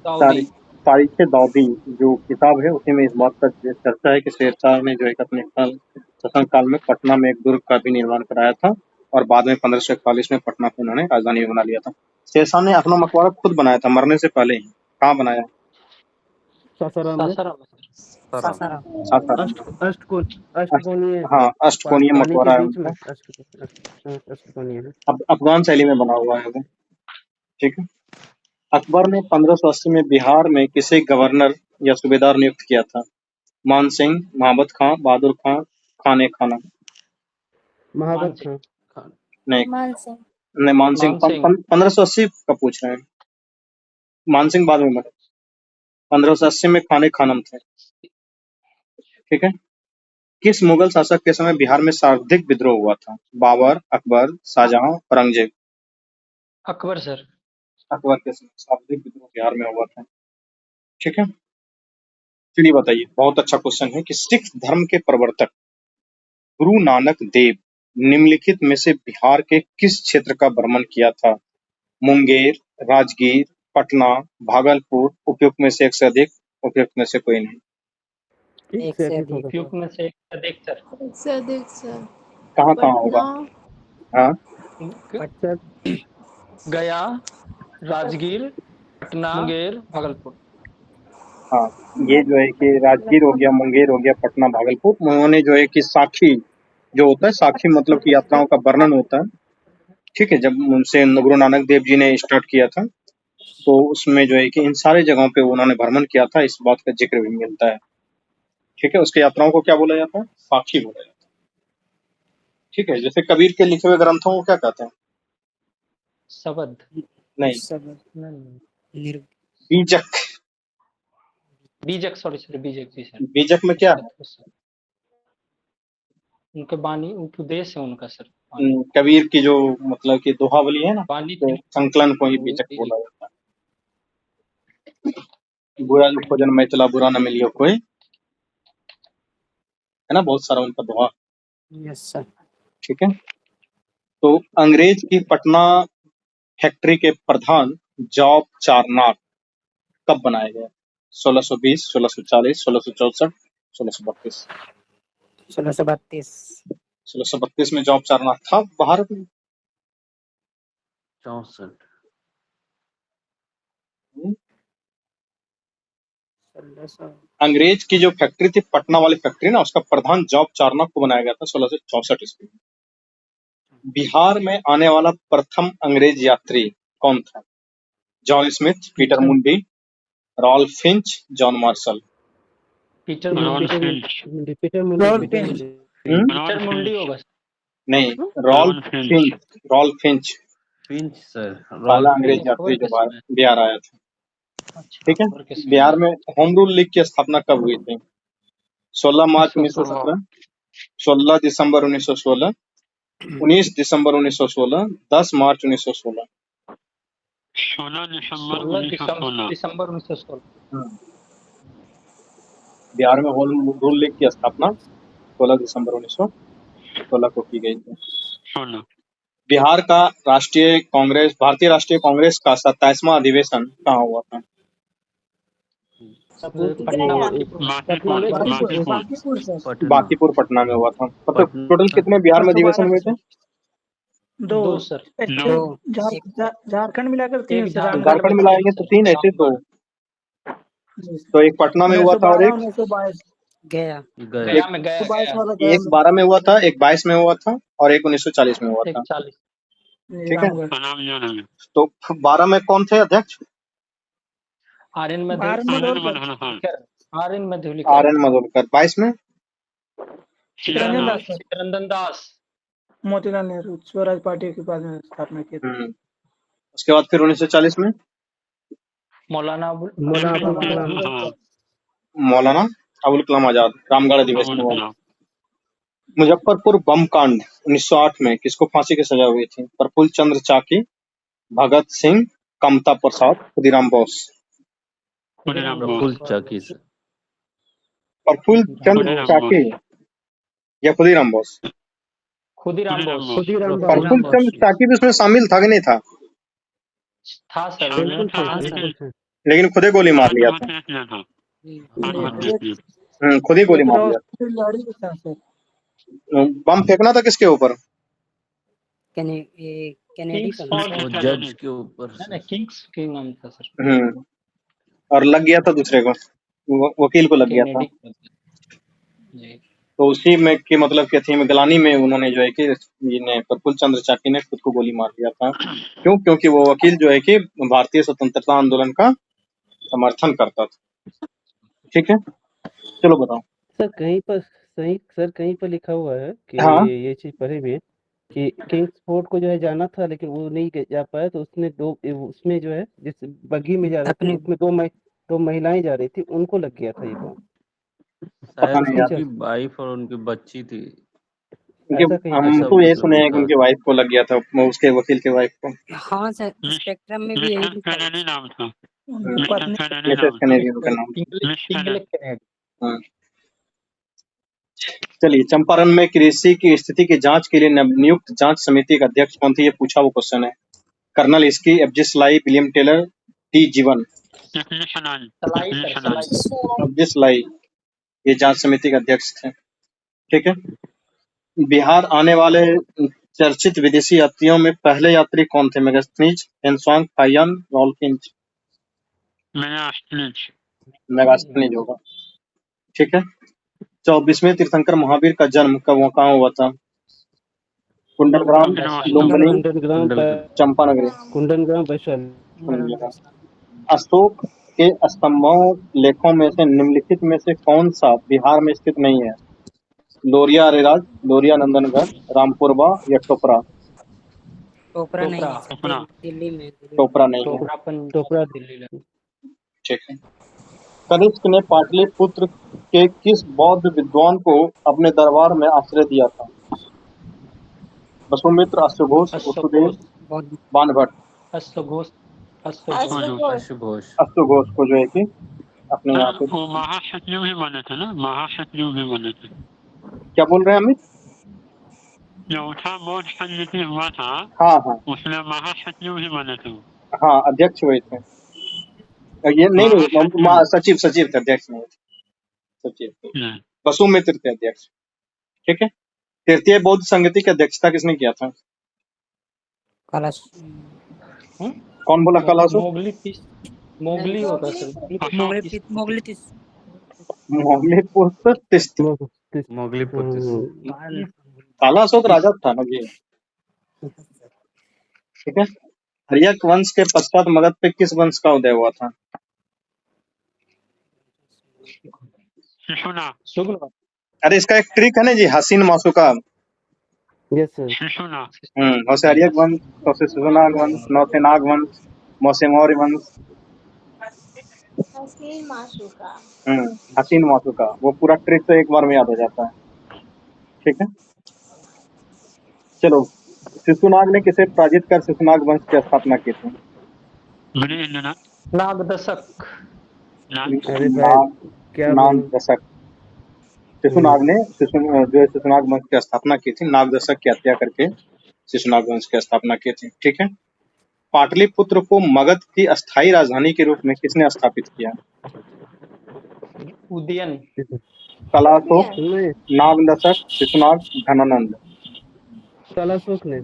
तारीख तारीखे दाऊदी जो किताब है उसी में इस बात का चर्चा है कि शेरशाह ने जो है कि अपने शासनकाल में पटना में एक दुर्ग का भी निर्माण कराया था और बाद में 1541 में पटना को उन्होंने राजधानी बना लिया था। शेरशाह ने अपना मकबरा खुद बनाया था मरने से पहले ही। कहाँ बनाया? सासाराम में। सासाराम। सासाराम में। अष्टकोणीय, हाँ, अष्टकोणीय पानी के मकबरा है बीच में उनका। अष्टकोणीय है। अफगान शैली में बना हुआ है वो। ठीक है। अकबर ने 1580 में बिहार में किसे गवर्नर या सूबेदार नियुक्त किया था? मान सिंह, महाबत खां, बहादुर खां, खान ए खाना। महाबत मान खां। नहीं मान सिंह। नहीं, मान सिंह मान सिंह। 1580 का पूछ रहे हैं। मान सिंह बाद में मरे, 1580 में खान ए खानम थे। ठीक है। किस मुगल शासक के समय बिहार में सर्वाधिक विद्रोह हुआ था? बाबर, अकबर, शाहजहां, औरंगजेब। अकबर सर। अकबर के समय सर्वाधिक विद्रोह बिहार में हुआ था। ठीक है। चलिए बताइए, बहुत अच्छा क्वेश्चन है कि सिख धर्म के प्रवर्तक गुरु नानक देव निम्नलिखित में से बिहार के किस क्षेत्र का भ्रमण किया था? मुंगेर, राजगीर, पटना, भागलपुर। उपयुक्त में से एक से अधिक, उपयुक्त में से कोई नहीं। एक से अधिक होगा उपयुक्त सर। में से अधिक सर। एक से अधिक सर। कहाँ कहाँ होगा? पटना। हाँ, अच्छा, गया, राजगीर, पटना, मुंगेर, भागलपुर। हाँ, ये जो है कि राजगीर हो गया, मुंगेर हो गया, पटना, भागलपुर। उन्होंने जो है कि साखी जो होता है, साखी मतलब कि यात्राओं का वर्णन होता है। ठीक है। जब उनसे गुरु नानक देव जी ने स्टार्ट किया था, तो उसमें जो है कि इन सारे जगहों पे उन्होंने भ्रमण किया था, इस बात का जिक्र भी मिलता है। ठीक है। उसके यात्राओं को क्या बोला जाता है? साखी बोला जाता है। ठीक है। जैसे कबीर के लिखे हुए ग्रंथों को क्या कहते हैं? शबद। नहीं, बीजक। बीजक, सॉरी सर, बीजक जी सर। बीजक में क्या है? उनके बानी, उपदेश है उनका सर। कबीर की जो मतलब कि दोहावली है ना, बानी तो संकलन को ही बीजक बोला जाता है। बुरा जो खोजन मैं चला, बुरा न मिलियो कोई, है ना, बहुत सारा उनका दोहा। Yes sir. ठीक है। तो अंग्रेज की पटना फैक्ट्री के प्रधान जॉब चारनाक कब बनाया गया? 1620, 1640, 1664, 1632। 1632। 1632 में जॉब चारनाक था भारत में। 64। अंग्रेज की जो फैक्ट्री थी, पटना वाली फैक्ट्री ना, उसका प्रधान जॉब चारनाक को बनाया गया था 1664 ईस्वी में। बिहार में आने वाला प्रथम अंग्रेज यात्री कौन था? John Smith, Peter Mundy, Ralph Finch, John Marshall. Peter Mundy. Peter Mundy होगा सर। नहीं, Ralph Finch. Ralph Finch Finch sir. पहला अंग्रेज यात्री जो बिहार आया था। ठीक है। बिहार में होम रूल लीग की स्थापना कब हुई थी? 16 मार्च 1917, 16 दिसंबर 1916, 19 दिसंबर 1916, 10 मार्च 1916। 16 दिसंबर 1916। बिहार में होम रूल लीग की स्थापना 16 दिसंबर 1916 को की गई थी। बिहार का भारतीय राष्ट्रीय कांग्रेस का 27वां अधिवेशन कहाँ हुआ था? बांकीपुर पटना में हुआ था। मतलब टोटल कितने बिहार में अधिवेशन हुए थे? दो सर। झारखंड मिलाकर एक झारखंड मिलाएंगे तो 3, ऐसे तो एक पटना में हुआ था और एक गया। गया में गया। एक 12 में हुआ था, एक 22 में हुआ था और एक 1940 में हुआ था। 40। ठीक है। तो 12 में कौन थे अध्यक्ष? आर्यन मधुलिकर। 22 में चित्तरंजन दास। मोतीलाल नेहरू स्वराज पार्टी के बाद में स्थापना की। उसके बाद फिर 1940 में मौलाना अबुल कलाम आजाद रामगढ़ अधिवेशन हुआ। मुजफ्फरपुर बम कांड 1908 में किसको फांसी की सजा हुई थी? प्रफुल्ल चंद्र चाकी, भगत सिंह, कमता प्रसाद, खुदीराम बोस। प्रफुल्ल चाकी सर। प्रफुल्ल चंद्र चाकी या खुदीराम बोस? खुदीराम बोस। प्रफुल्ल चंद्र चाकी भी उसमें शामिल था कि नहीं था? था सर। लेकिन खुदे गोली मार लिया था। खुद ही गोली मार लिया। बम फेंकना था किसके ऊपर? जज के ऊपर। किंग नाम था सर। और लग गया था दूसरे को, वकील को लग गया था। तो उसी में की मतलब क्या थी, गलानी में उन्होंने जो है कि प्रफुल्ल चंद्र चाकी ने खुद को गोली मार दिया था। क्यों? क्योंकि वो वकील जो है कि भारतीय स्वतंत्रता आंदोलन का समर्थन करता था। ठीक है। चलो बताओ। सर कहीं पर लिखा हुआ है कि हाँ ये चीज पढ़े भी है कि किंग्सफोर्ड को जो है जाना था, लेकिन वो नहीं जा पाया, तो उसने उसमें जो है जिस बग्गी में जा रहे थे अपने उसमें दो महिलाएं जा रही थी, उनको लग गया था ये बम। पता शायद नहीं इसकी यार, उनकी चर्चा वाइफ और उनकी बच्ची थी। उनके ऐसा कहीं हम पर ऐसा तो ये मतलब सुने हैं कि लिखा उनके था। वाइफ को लग गया था, उसके वकील के वाइफ को। हाँ सर, स्पेक्ट्रम में भी यही लिखा हुआ है। नाम था उनकी पत्नी मिसेस कैनेडी उनका नाम था। English Kennedy. हाँ। चलिए, चंपारण में कृषि की स्थिति की जांच के लिए नवनियुक्त जांच समिति का अध्यक्ष कौन थे? ये पूछा वो क्वेश्चन है। कर्नल इसकी, एफजी सलाई, विलियम टेलर, टी जीवन। एफजी सलाई ये जांच समिति के अध्यक्ष थे। ठीक है। बिहार आने वाले चर्चित विदेशी यात्रियों में पहले यात्री कौन थे? मेगास्थनीज, हेनसोंग, फाइयान, रॉलफिंच। मेगास्थनीज होगा। ठीक है। 24वें तीर्थंकर महावीर का जन्म कहाँ हुआ था? कुंडलग्राम, लुम्बिनी, कुंडनग्राम चंपानगरी। कुंडनग्राम वैशाली। कुंडलग्राम। अशोक के स्तंभों लेखों में से निम्नलिखित में से कौन सा बिहार में स्थित नहीं है? लोरिया अरेराज, लोरिया नंदनगढ़, रामपुरवा या टोपरा? टोपरा नहीं है सर, दिल्ली में टोपरा नहीं है। टोपरा दिल्ली। ठीक है। कनिष्क ने पाटलिपुत्र के किस बौद्ध विद्वान को अपने दरबार में आश्रय दिया था? वसुमित्र, अश्वघोष, वसुदेव, बहुत बाणभट्ट। अश्वघोष अशुघोष। अश्वघोष को जो है कि अपने यहाँ पे वो महासचिव भी बने थे ना, महासचिव भी बने थे। क्या बोल रहे हैं अमित? चौथा बौद्ध संधि हुआ था, हाँ हाँ उसमें महासचिव भी बने थे। हाँ, अध्यक्ष हुए थे। ये नहीं, सचिव सचिव थे, अध्यक्ष नहीं थे। सचिव थे। वसुमित्र थे अध्यक्ष। ठीक है। तृतीय बौद्ध संगति की अध्यक्षता किसने किया था? कलश कौन बोला कलासो? मोगली होगा सर। मोगली मोगलीपुत्र। कालाशोक राजा था ना जी। ठीक है। हर्यक वंश के पश्चात मगध पे किस वंश का उदय हुआ था? सुगुना। अरे इसका एक ट्रिक है ना जी, हसीन मासुका। Yes sir. नौ से हर्यक वंश, नौ से शिशुनाग वंश, नौ से नाग वंश, नौ से मौर्य वंश। हसीन मासुका, वो पूरा ट्रिक तो एक बार में याद हो जाता है। ठीक है। चलो, शिशुनाग ने किसे पराजित कर शिशुनाग वंश की स्थापना की थी? नागदशक। अरे भाई क्या नाग बोलूं। दशक। शिशुनाग ने जो है शिशुनाग वंश की स्थापना की थी, नाग दशक की हत्या करके शिशुनाग वंश की स्थापना की थी। ठीक है। पाटलिपुत्र को मगध की अस्थायी राजधानी के रूप में किसने स्थापित किया? उदयन। कलाशोक, नहीं, नाग दशक, शिशुनाग, धनानंद। कालाशोक ने।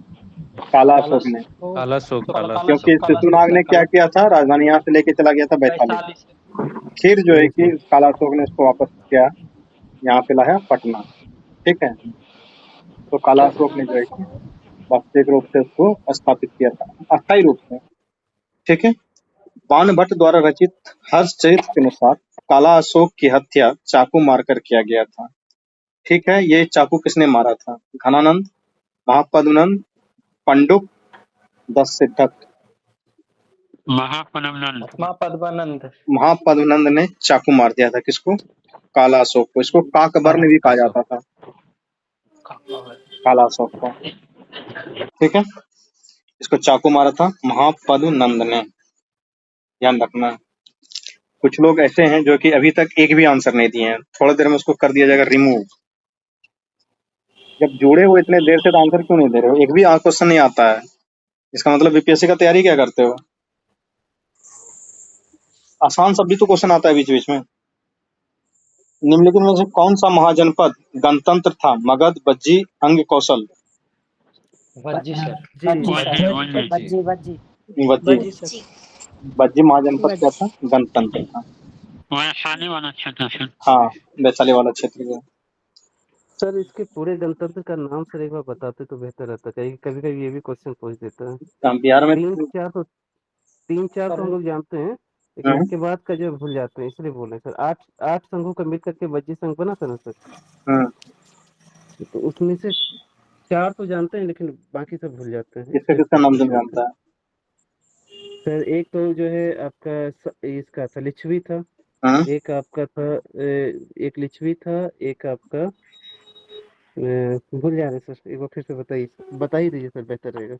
कालाशोक ने, कालाशोक। क्योंकि शिशुनाग ने क्या किया था, राजधानी यहाँ से लेके चला गया था वैशाली। फिर जो है कि कालाशोक ने इसको वापस किया, यहाँ पे लाया पटना। ठीक है। तो कालाशोक ने जो है कि वास्तविक रूप से उसको स्थापित किया था, अस्थायी रूप से। ठीक है। बाणभट्ट द्वारा रचित हर्षचरित के अनुसार काला अशोक की हत्या चाकू मारकर किया गया था। ठीक है। ये चाकू किसने मारा था? घनानंद, महापद्मनंद, पंडुक, दससिद्धक। महापद्मनंद ने चाकू मार दिया था किसको? काला अशोक को। इसको काकबर्न भी कहा जाता था, काला अशोक को। ठीक है। इसको चाकू मारा था महापद्मनंद ने, ध्यान रखना। कुछ लोग ऐसे हैं जो कि अभी तक एक भी आंसर नहीं दिए हैं, थोड़ी देर में उसको कर दिया जाएगा रिमूव। जब जुड़े हो इतने देर से तो आंसर क्यों नहीं दे रहे हो? एक भी क्वेश्चन नहीं आता है, इसका मतलब बीपीएससी का तैयारी क्या करते हो? आसान सब भी तो क्वेश्चन आता है बीच बीच में। निम्नलिखित में से कौन सा महाजनपद गणतंत्र था? मगध, बज्जी, अंग, कौशल। वज्जी सर। बज्जी। बज्जी महाजनपद क्या था? गणतंत्र था। वैशाली वाला क्षेत्र। हाँ, वैशाली वाला क्षेत्र जो। सर इसके पूरे गणतंत्र का नाम सर एक बार बताते तो बेहतर रहता, कहीं कभी कभी ये भी क्वेश्चन पूछ देता है। बिहार में 3-4 तो हम लोग जानते हैं, लेकिन उसके बाद का जो भूल जाते हैं, इसलिए बोल रहे हैं सर। 8 संघों का मिल करके वज्जी संघ बना था ना सर। तो उसमें से 4 तो जानते हैं, लेकिन बाकी सब भूल जाते हैं। किसका किसका नाम तुम जानता है? सर एक तो जो है आपका इसका था लिच्छवी था, हाँ? एक आपका था एक लिच्छवी था, एक आपका भूल जा रहे हैं सर। एक बार फिर से बता ही दीजिए सर, बेहतर रहेगा।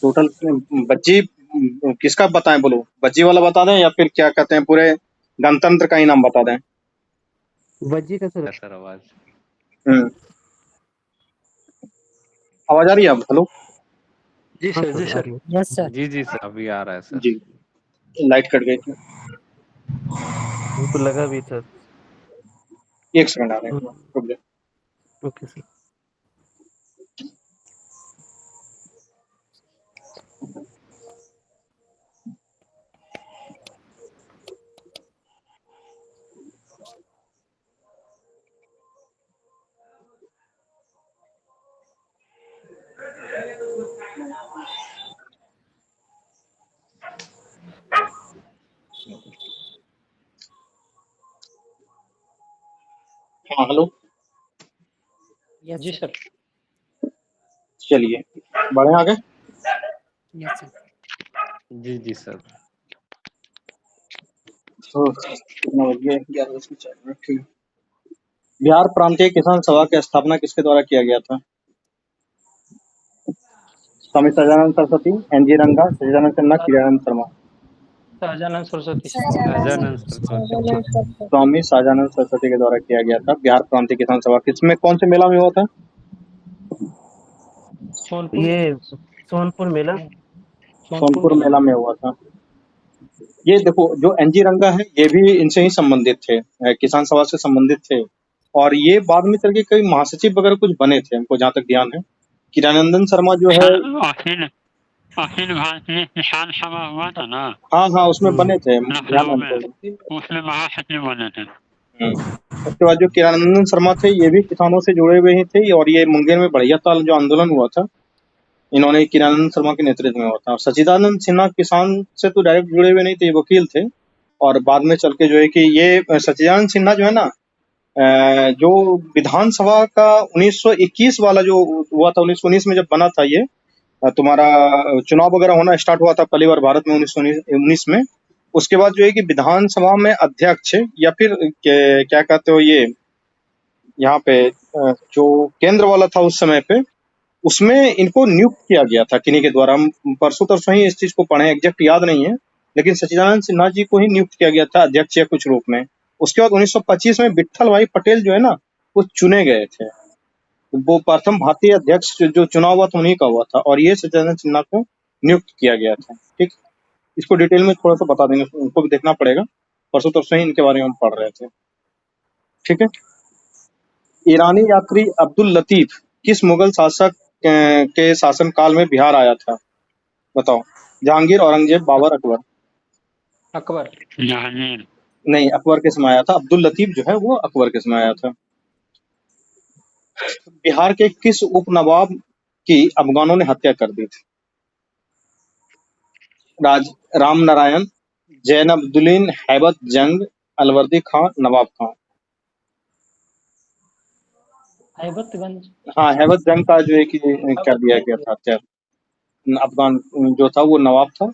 टोटल बज्जी किसका बताएं, बोलो बज्जी वाला बता दें या फिर क्या कहते हैं पूरे गणतंत्र का ही नाम बता दें? वज्जी का सर। सर आवाज आवाज आ रही है? अब हेलो जी हाँ सर, जी सर, आ सर। रही है। Yes sir. जी सर अभी आ रहा है सर। जी, लाइट कट गई थी, हमको लगा भी था। 1 सेकंड आ रहे हैं, रुक जाओ। Okay sir. हाँ हेलो, यस जी सर। सर। चलिए बढ़े आगे। Yes sir. जी सर। कितना बज गया? 11:04। ठीक। बिहार प्रांतीय किसान सभा की स्थापना किसके द्वारा किया गया था? स्वामी सहजानंद सरस्वती, एनजी रंगा, सच्चिदानंद सिन्हा, किरणानंद शर्मा। सहजानंद सरस्वती। सहजानंद सरस्वती। स्वामी सहजानंद सरस्वती के द्वारा किया गया था बिहार प्रांतीय किसान सभा। किसमें, कौन से मेला में हुआ था? सोनपुर। ये सोनपुर मेला। सोनपुर मेला में हुआ था। ये देखो, जो एनजी रंगा है ये भी इनसे ही संबंधित थे, किसान सभा से संबंधित थे, और ये बाद में चल के कई महासचिव वगैरह कुछ बने थे, हमको जहाँ तक ध्यान है। किरणानंद शर्मा जो है, अखिल भारतीय किसान सभा हुआ था ना, हाँ हाँ उसमें बने थे, ध्यान है लखनऊ में, हमको। उसमें महासचिव बने थे। उसके बाद जो किरणानंद शर्मा थे ये भी किसानों से जुड़े हुए ही थे, और ये मुंगेर में बढ़िया ताल जो आंदोलन हुआ था, इन्होंने किरणानंद शर्मा के नेतृत्व में हुआ था। और सच्चिदानंद सिन्हा किसान से तो डायरेक्ट जुड़े हुए नहीं थे, ये वकील थे, और बाद में चल के जो है कि ये सच्चिदानंद सिन्हा जो है ना, जो विधानसभा का 1921 वाला जो हुआ था, 1919 में जब बना था ये, तुम्हारा चुनाव वगैरह होना स्टार्ट हुआ था पहली बार भारत में 1919 में। उसके बाद जो है कि विधानसभा में अध्यक्ष या फिर क्या कहते हो ये, यहाँ पे जो केंद्र वाला था उस समय पे, उसमें इनको नियुक्त किया गया था किन्हीं के द्वारा। हम परसों तरसों ही इस चीज को पढ़े, एग्जैक्ट याद नहीं है, लेकिन सच्चिदानंद सिन्हा जी को ही नियुक्त किया गया था अध्यक्ष या कुछ रूप में। उसके बाद 1925 में विट्ठल भाई पटेल जो है ना, वो चुने गए थे। वो प्रथम भारतीय अध्यक्ष जो चुनाव हुआ था उन्हीं का हुआ था, और ये सच्चिदानंद सिन्हा को नियुक्त किया गया था। ठीक, इसको डिटेल में थोड़ा सा बता देंगे, उनको भी देखना पड़ेगा, परसों तरसों ही इनके बारे में हम पढ़ रहे थे। ठीक है। ईरानी यात्री अब्दुल लतीफ किस मुगल शासक के शासन काल में बिहार आया था? बताओ। जहांगीर, औरंगजेब, बाबर, अकबर? अकबर। जहांगीर। नहीं, अकबर के समय आया था। अब्दुल लतीफ जो है वो अकबर के समय आया था। बिहार के किस उपनवाब की अफगानों ने हत्या कर दी थी? राम नारायण, जैनबुद्दीन, हैबत जंग, अलवर्दी खां, नवाब खां? हैबतगंज। हाँ, हैबत जंग का जो है कि कर दिया गया था हत्या। अफगान जो था वो नवाब था,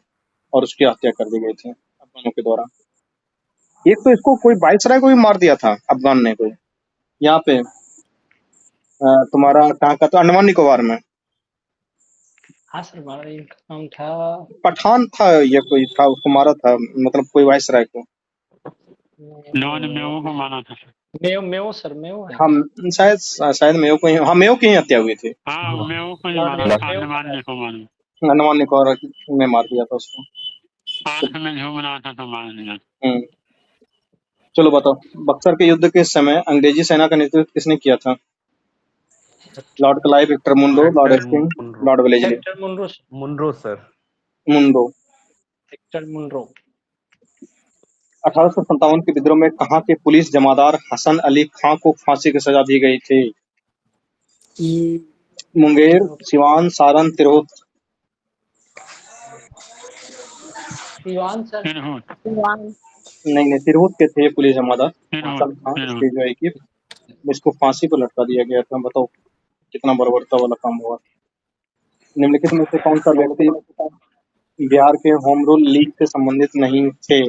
और उसकी हत्या कर दी गई थी अफगानों के द्वारा। एक तो इसको कोई वाइसराय को भी मार दिया था अफगान ने कोई, यहाँ पे तुम्हारा कहाँ का, तो अंडमान निकोबार में। हाँ सर, हमारा इनका नाम था पठान था या कोई था, उसको मारा था, मतलब कोई वाइसराय को। नॉन मेवों को माना था। मेओ सर, मेओ है। हम शायद मेयो को ही, हाँ मेयो की ही हत्या हुई थी। हाँ, मेवों को ही लॉर्ड माना मेयो। था, अंडमान निकोबार में। अंडमान निकोबार में मार दिया था उसको। आंख में झूम रहा था तो मार दिया। चलो बताओ, बक्सर के युद्ध के समय अंग्रेजी सेना का नेतृत्व किसने किया था? Lord Clive, Victor Mundo, Lord Hasting, Lord Wellesley? Hector Munro. Munro sir. Mundo. Hector Munro. 1857 के विद्रोह में कहाँ के पुलिस जमादार हसन अली खां को फांसी की सजा दी गई थी? मुंगेर, सिवान, सारण, तिरहुत? सिवान सर। तिरहुत नहीं, तिरहुत के थे पुलिस जमादार तिरहुत हासन खान। तिरहुत इसकी जो है कि इसको फांसी पर लटका दिया गया था। बताओ कितना बर्बरता वाला काम हुआ। निम्नलिखित में से कौन सा व्यक्ति बिहार के होम रूल लीग से संबंधित नहीं थे?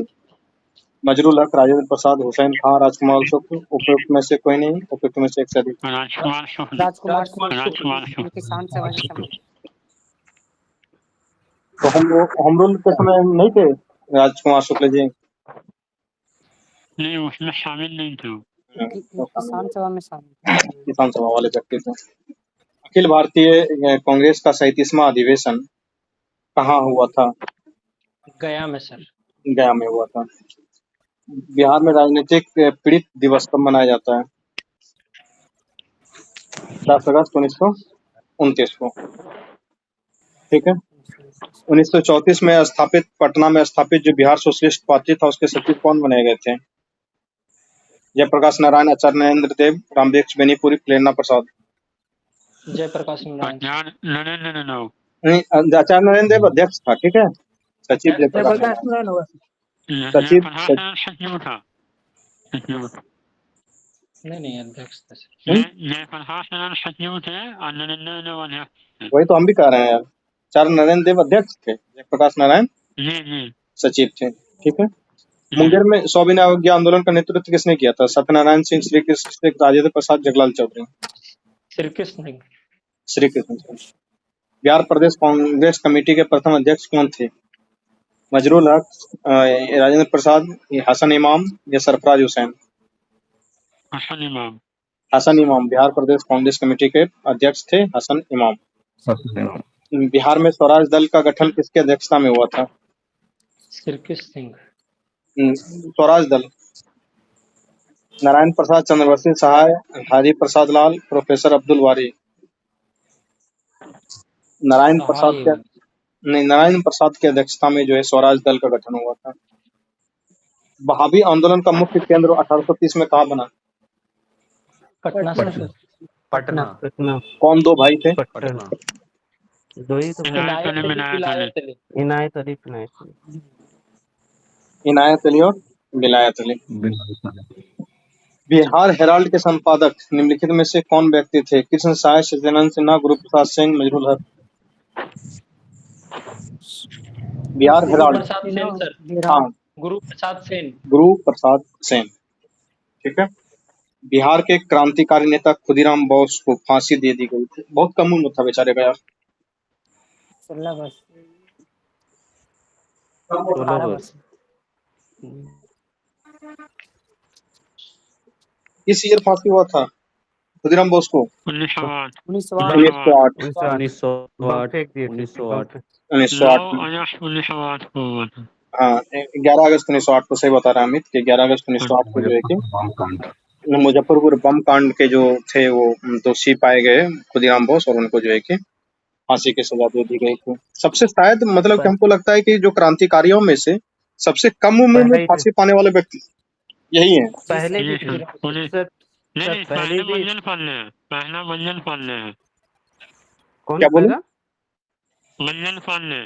मजरूल हक, राजेंद्र प्रसाद, हुसैन खान, राजकुमार शुक्ल। उपयुक्त में से कोई नहीं, उपयुक्त में से एक से अधिक। राजकुमार शुक्ल राजकुमार राजकुमार शुक्ल शुक्ल किसान सभा के समय। तो होम रूल के समय नहीं थे राजकुमार शुक्ल जी? नहीं, उसमें शामिल नहीं थे। किसान सभा में शामिल। किसान सभा वाले व्यक्ति थे। अखिल भारतीय कांग्रेस का 37वां अधिवेशन कहाँ हुआ था? गया में सर। गया में हुआ था। बिहार में राजनीतिक पीड़ित दिवस कब मनाया जाता है? 10 अगस्त 1929 को। ठीक है। 1934 में स्थापित पटना में स्थापित जो बिहार सोशलिस्ट पार्टी था उसके सचिव कौन बनाए गए थे? जयप्रकाश नारायण, आचार्य नरेंद्र देव, रामवृक्ष बेनीपुरी, प्रेरणा प्रसाद। जयप्रकाश नारायण। नहीं, आचार्य नरेंद्र देव अध्यक्ष था। ठीक है। सचिव जयप्रकाश जयप्रकाश नारायण होगा। सचिव सचिव था सचिव नहीं अध्यक्ष था सर। जयप्रकाश नारायण सचिव थे और नरेंद्र देव अध्यक्ष थे। वही तो हम भी कह रहे हैं यार। आचार्य नरेंद्र देव अध्यक्ष थे, जयप्रकाश नारायण जी सचिव थे। ठीक है। मुंगेर में सविनय अवज्ञा आंदोलन का नेतृत्व किसने किया था? सत्यनारायण सिंह, श्री कृष्ण सिंह, राजेंद्र प्रसाद, जगलाल चौधरी। श्री कृष्ण। श्री कृष्ण सिंह। बिहार प्रदेश कांग्रेस कमेटी के प्रथम अध्यक्ष कौन थे? मजरूल हक, राजेंद्र प्रसाद, हसन इमाम या सरफराज हुसैन? हसन इमाम। हसन इमाम बिहार प्रदेश कांग्रेस कमेटी के अध्यक्ष थे। हसन इमाम। बिहार में स्वराज दल का गठन किसके अध्यक्षता में हुआ था? श्री कृष्ण सिंह। स्वराज दल नारायण प्रसाद, चंद्रवंशी सहाय, हरि प्रसाद लाल, प्रोफेसर अब्दुल वारी। नारायण प्रसाद की अध्यक्षता में जो है स्वराज दल का गठन हुआ था। वहाबी आंदोलन का मुख्य केंद्र 1830 में कहाँ बना? पटना सर। पटना कौन दो भाई थे? पटना दो ही तो भाई। इनायत अली इनायत अली और विलायत अली। बिहार हेराल्ड के संपादक निम्नलिखित में से कौन व्यक्ति थे? कृष्ण साय, सत्यानंद सिन्हा, गुरु प्रसाद सिंह, मजरूल हक। बिहार हेराल्ड। हाँ, गुरु प्रसाद सेन। गुरु प्रसाद सेन। ठीक है। बिहार के क्रांतिकारी नेता खुदीराम बोस को फांसी दे दी गई थी। बहुत कम उम्र था बेचारे का यार। 16 वर्ष। किस ईयर फांसी हुआ था खुदीराम बोस को? 1908 1908 को हुआ था। हाँ, 11 अगस्त 1908 को। सही बता रहा है अमित कि 11 अगस्त 1908 को जो है कि मुजफ्फरपुर बम कांड के जो थे वो दोषी पाए गए खुदीराम बोस और उनको जो है कि फांसी की सजा दे दी गई थी। सबसे शायद मतलब कि हमको लगता है कि जो क्रांतिकारियों में से सबसे कम उम्र में फांसी पाने वाले व्यक्ति यही है। पहले भी पहले मंजन पालने हैं। पहला मंजन पालने हैं। कौन क्या बोले? मंजन पालने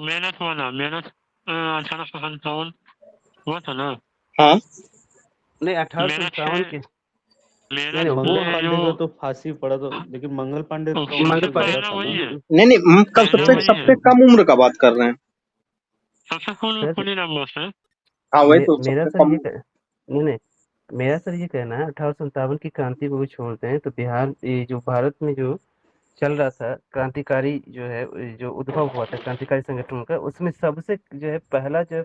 मेहनत 1857 हुआ था ना। हाँ नहीं 1857 के मंगल पांडे को तो फांसी पड़ा तो, लेकिन मंगल पांडे नहीं कब सबसे कम उम्र का बात कर रहे हैं। हाँ वही तो मेरा सर ये नहीं मेरा सर ये कहना है 1857 की क्रांति को भी छोड़ते हैं तो बिहार ये जो भारत में जो चल रहा था क्रांतिकारी जो है जो उद्भव हुआ था क्रांतिकारी संगठन का उसमें सबसे जो है पहला जो है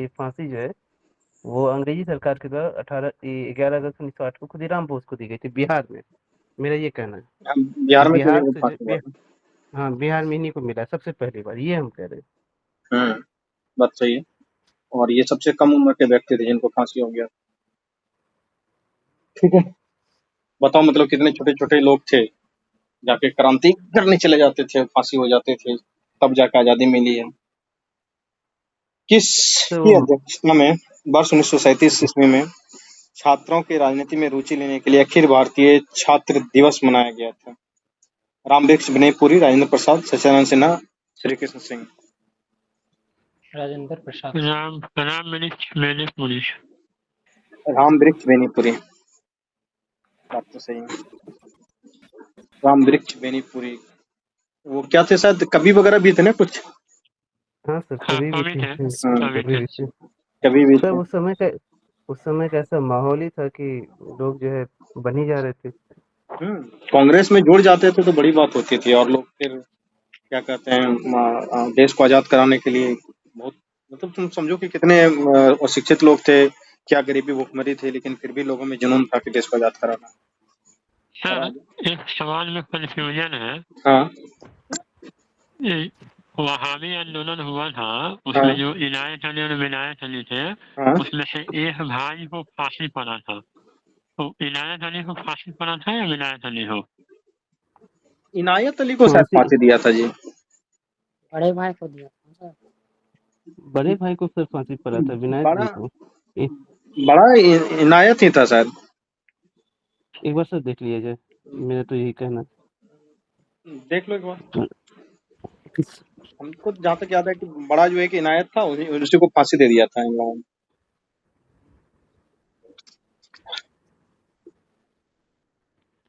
फांसी जो है वो अंग्रेजी सरकार के द्वारा 11 अगस्त 1908 को खुदीराम बोस को दी गई थी बिहार में। मेरा ये कहना है बिहार में हाँ बिहार में इन्हीं को मिला सबसे पहली बार, ये हम कह रहे हैं। बात सही है। और ये सबसे कम उम्र के व्यक्ति थे जिनको फांसी हो गया। ठीक है। बताओ मतलब कितने छोटे छोटे लोग थे जाके क्रांति करने चले जाते थे, फांसी हो जाते थे, तब जाके आजादी मिली है। किसकी अध्यक्षता में वर्ष 1937 ईस्वी में छात्रों की राजनीति में रुचि लेने के लिए अखिल भारतीय छात्र दिवस मनाया गया था? रामवृक्ष बेनीपुरी, राजेंद्र प्रसाद, सत्यानंद सिन्हा, श्री कृष्ण सिंह। राजेंद्र प्रसाद। राम राम बेनीपुरी। राम वृक्ष बेनीपुरी, बात तो सही है। राम वृक्ष बेनीपुरी, वो क्या थे, शायद कवि वगैरह भी थे ना कुछ। हाँ सर, हाँ कभी भी कवि थे। थे हम्म, कभी भी थे। कवि भी सर थे। उस समय का ऐसा माहौल ही था कि लोग जो है बन ही जा रहे थे। कांग्रेस में जुड़ जाते थे तो बड़ी बात होती थी, और लोग फिर क्या कहते हैं, देश को आजाद कराने के लिए बहुत, मतलब तुम समझो कि कितने अशिक्षित लोग थे, क्या गरीबी भुखमरी थी, लेकिन फिर भी लोगों में जुनून था कि देश को आजाद कराना। सर एक सवाल में कंफ्यूजन है। हाँ ये वहाबी आंदोलन हुआ था, हाँ उसमें जो इनायत अली और विनायत अली थे, हाँ, उसमें से एक भाई को फांसी पड़ा था। तो इनायत अली को फांसी पड़ा था या विनायत अली को? इनायत अली को शायद फांसी फांसी दिया था जी। बड़े भाई को दिया था सर। बड़े भाई को सर फांसी पड़ा था, विनायक बड़ा जी को। ए- बड़ा इनायत ही था शायद। एक बार सर देख लिया जाए, मेरा तो यही कहना देख लो एक बार। है। हमको जहाँ तक याद है कि बड़ा जो है कि इनायत था, उसी को फांसी दे दिया था इन लोगों ने।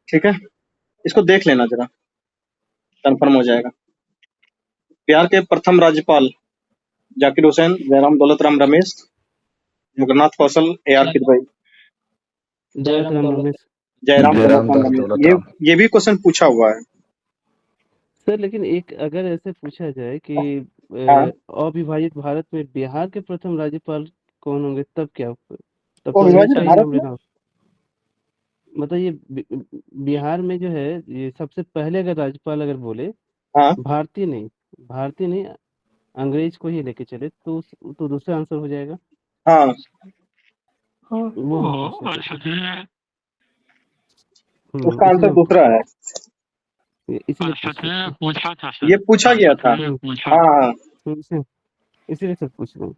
ठीक है, इसको देख लेना जरा, कंफर्म हो जाएगा। बिहार के प्रथम राज्यपाल जाकिर हुसैन, जयराम दौलत राम रमेश, मुगलनाथ कौशल, AR किदवई। दौलत राम रमेश। जयराम दौलत जयराम राम दास रमेश, दौलत राम। ये भी क्वेश्चन पूछा हुआ है। सर लेकिन एक अगर ऐसे पूछा जाए कि हाँ, अविभाजित भारत में बिहार के प्रथम राज्यपाल कौन होंगे, तब क्या, तब वो तो अंग्रेज विभाजित का ही भारत नाम में। लेना होगा। मतलब ये बिहार में जो है, ये सबसे पहले अगर राज्यपाल अगर बोले हाँ भारतीय नहीं अंग्रेज को ही लेके चले तो दूसरा आंसर हो जाएगा। हाँ, वो हम पूछ रहे थे। अच्छा ठीक है। उसका इसीलिए आंसर हम पूछ दूसरा है। अच्छा पूछ ठीक रहे है, थे। पूछा था सर। ये पूछा गया था। पूछा। हाँ हाँ। इसीलिए सर पूछ रहे हैं।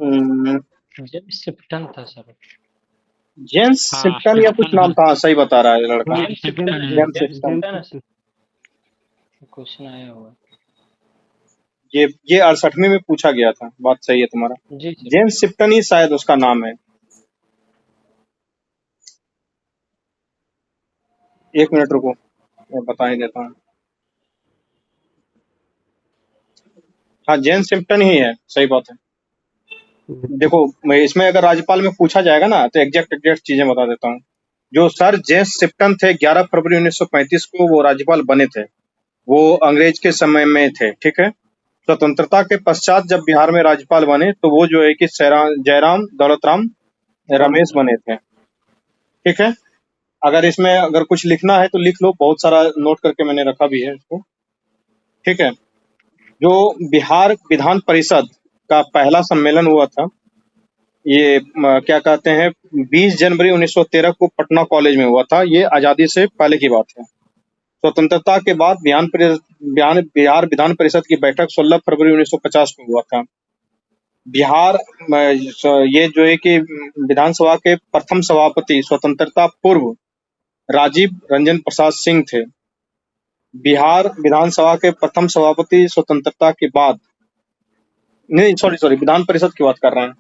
हम्म, जेम्स सिप्टन था सर। जेम्स हाँ, सिप्टन या कुछ नाम था, सही बता रहा है लड़का। James Sipton, James James Sipton. Sipton question आया हुआ है। ये 68वीं में पूछा गया था, बात सही है तुम्हारा। जी सर। जेम्स सिप्टन ही शायद उसका नाम है। 1 मिनट रुको, मैं बता ही देता हूँ। हाँ, जेम्स सिप्टन ही है, सही बात है। देखो, मैं इसमें अगर राज्यपाल में पूछा जाएगा ना तो एग्जैक्ट चीजें बता देता हूँ। जो सर जेम्स सिप्टन थे, 11 फरवरी 1935 को वो राज्यपाल बने थे। वो अंग्रेज के समय में थे, ठीक है। स्वतंत्रता के पश्चात जब बिहार में राज्यपाल बने तो वो जो है कि जयराम दौलत राम रमेश बने थे, ठीक है। अगर इसमें अगर कुछ लिखना है तो लिख लो, बहुत सारा नोट करके मैंने रखा भी है इसको, ठीक है। जो बिहार विधान परिषद का पहला सम्मेलन हुआ था, ये क्या कहते हैं, 20 जनवरी 1913 को पटना कॉलेज में हुआ था। ये आजादी से पहले की बात है। स्वतंत्रता के बाद बिहार विधान परिषद की बैठक 16 फरवरी 1950 को हुआ था। बिहार ये जो है कि विधानसभा के प्रथम सभापति स्वतंत्रता पूर्व राजीव रंजन प्रसाद सिंह थे। बिहार विधानसभा के प्रथम सभापति स्वतंत्रता के बाद, नहीं सॉरी, विधान परिषद की बात कर रहे हैं।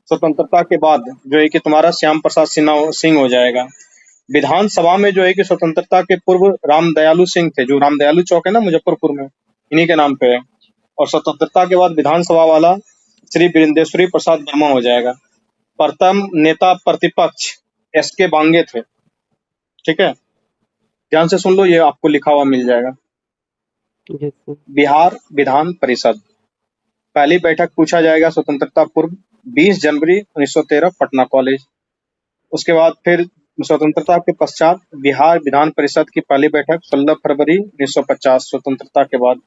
स्वतंत्रता के बाद जो है कि तुम्हारा श्याम प्रसाद सिंह हो जाएगा। विधानसभा में जो है कि स्वतंत्रता के पूर्व रामदयालु सिंह थे, जो रामदयालु चौक है ना मुजफ्फरपुर में, इन्हीं के नाम पे है। और स्वतंत्रता के बाद विधानसभा वाला श्री बिरेंदेश्वरी प्रसाद बर्मन हो जाएगा। प्रथम नेता प्रतिपक्ष SK बांगे थे, ठीक है। ध्यान से सुन लो, ये आपको लिखा हुआ मिल जाएगा। बिहार विधान परिषद पहली बैठक पूछा जाएगा स्वतंत्रता पूर्व 20 जनवरी 1913 पटना कॉलेज। उसके बाद फिर स्वतंत्रता के पश्चात बिहार विधान परिषद की पहली बैठक 16 फरवरी 1950 स्वतंत्रता के बाद।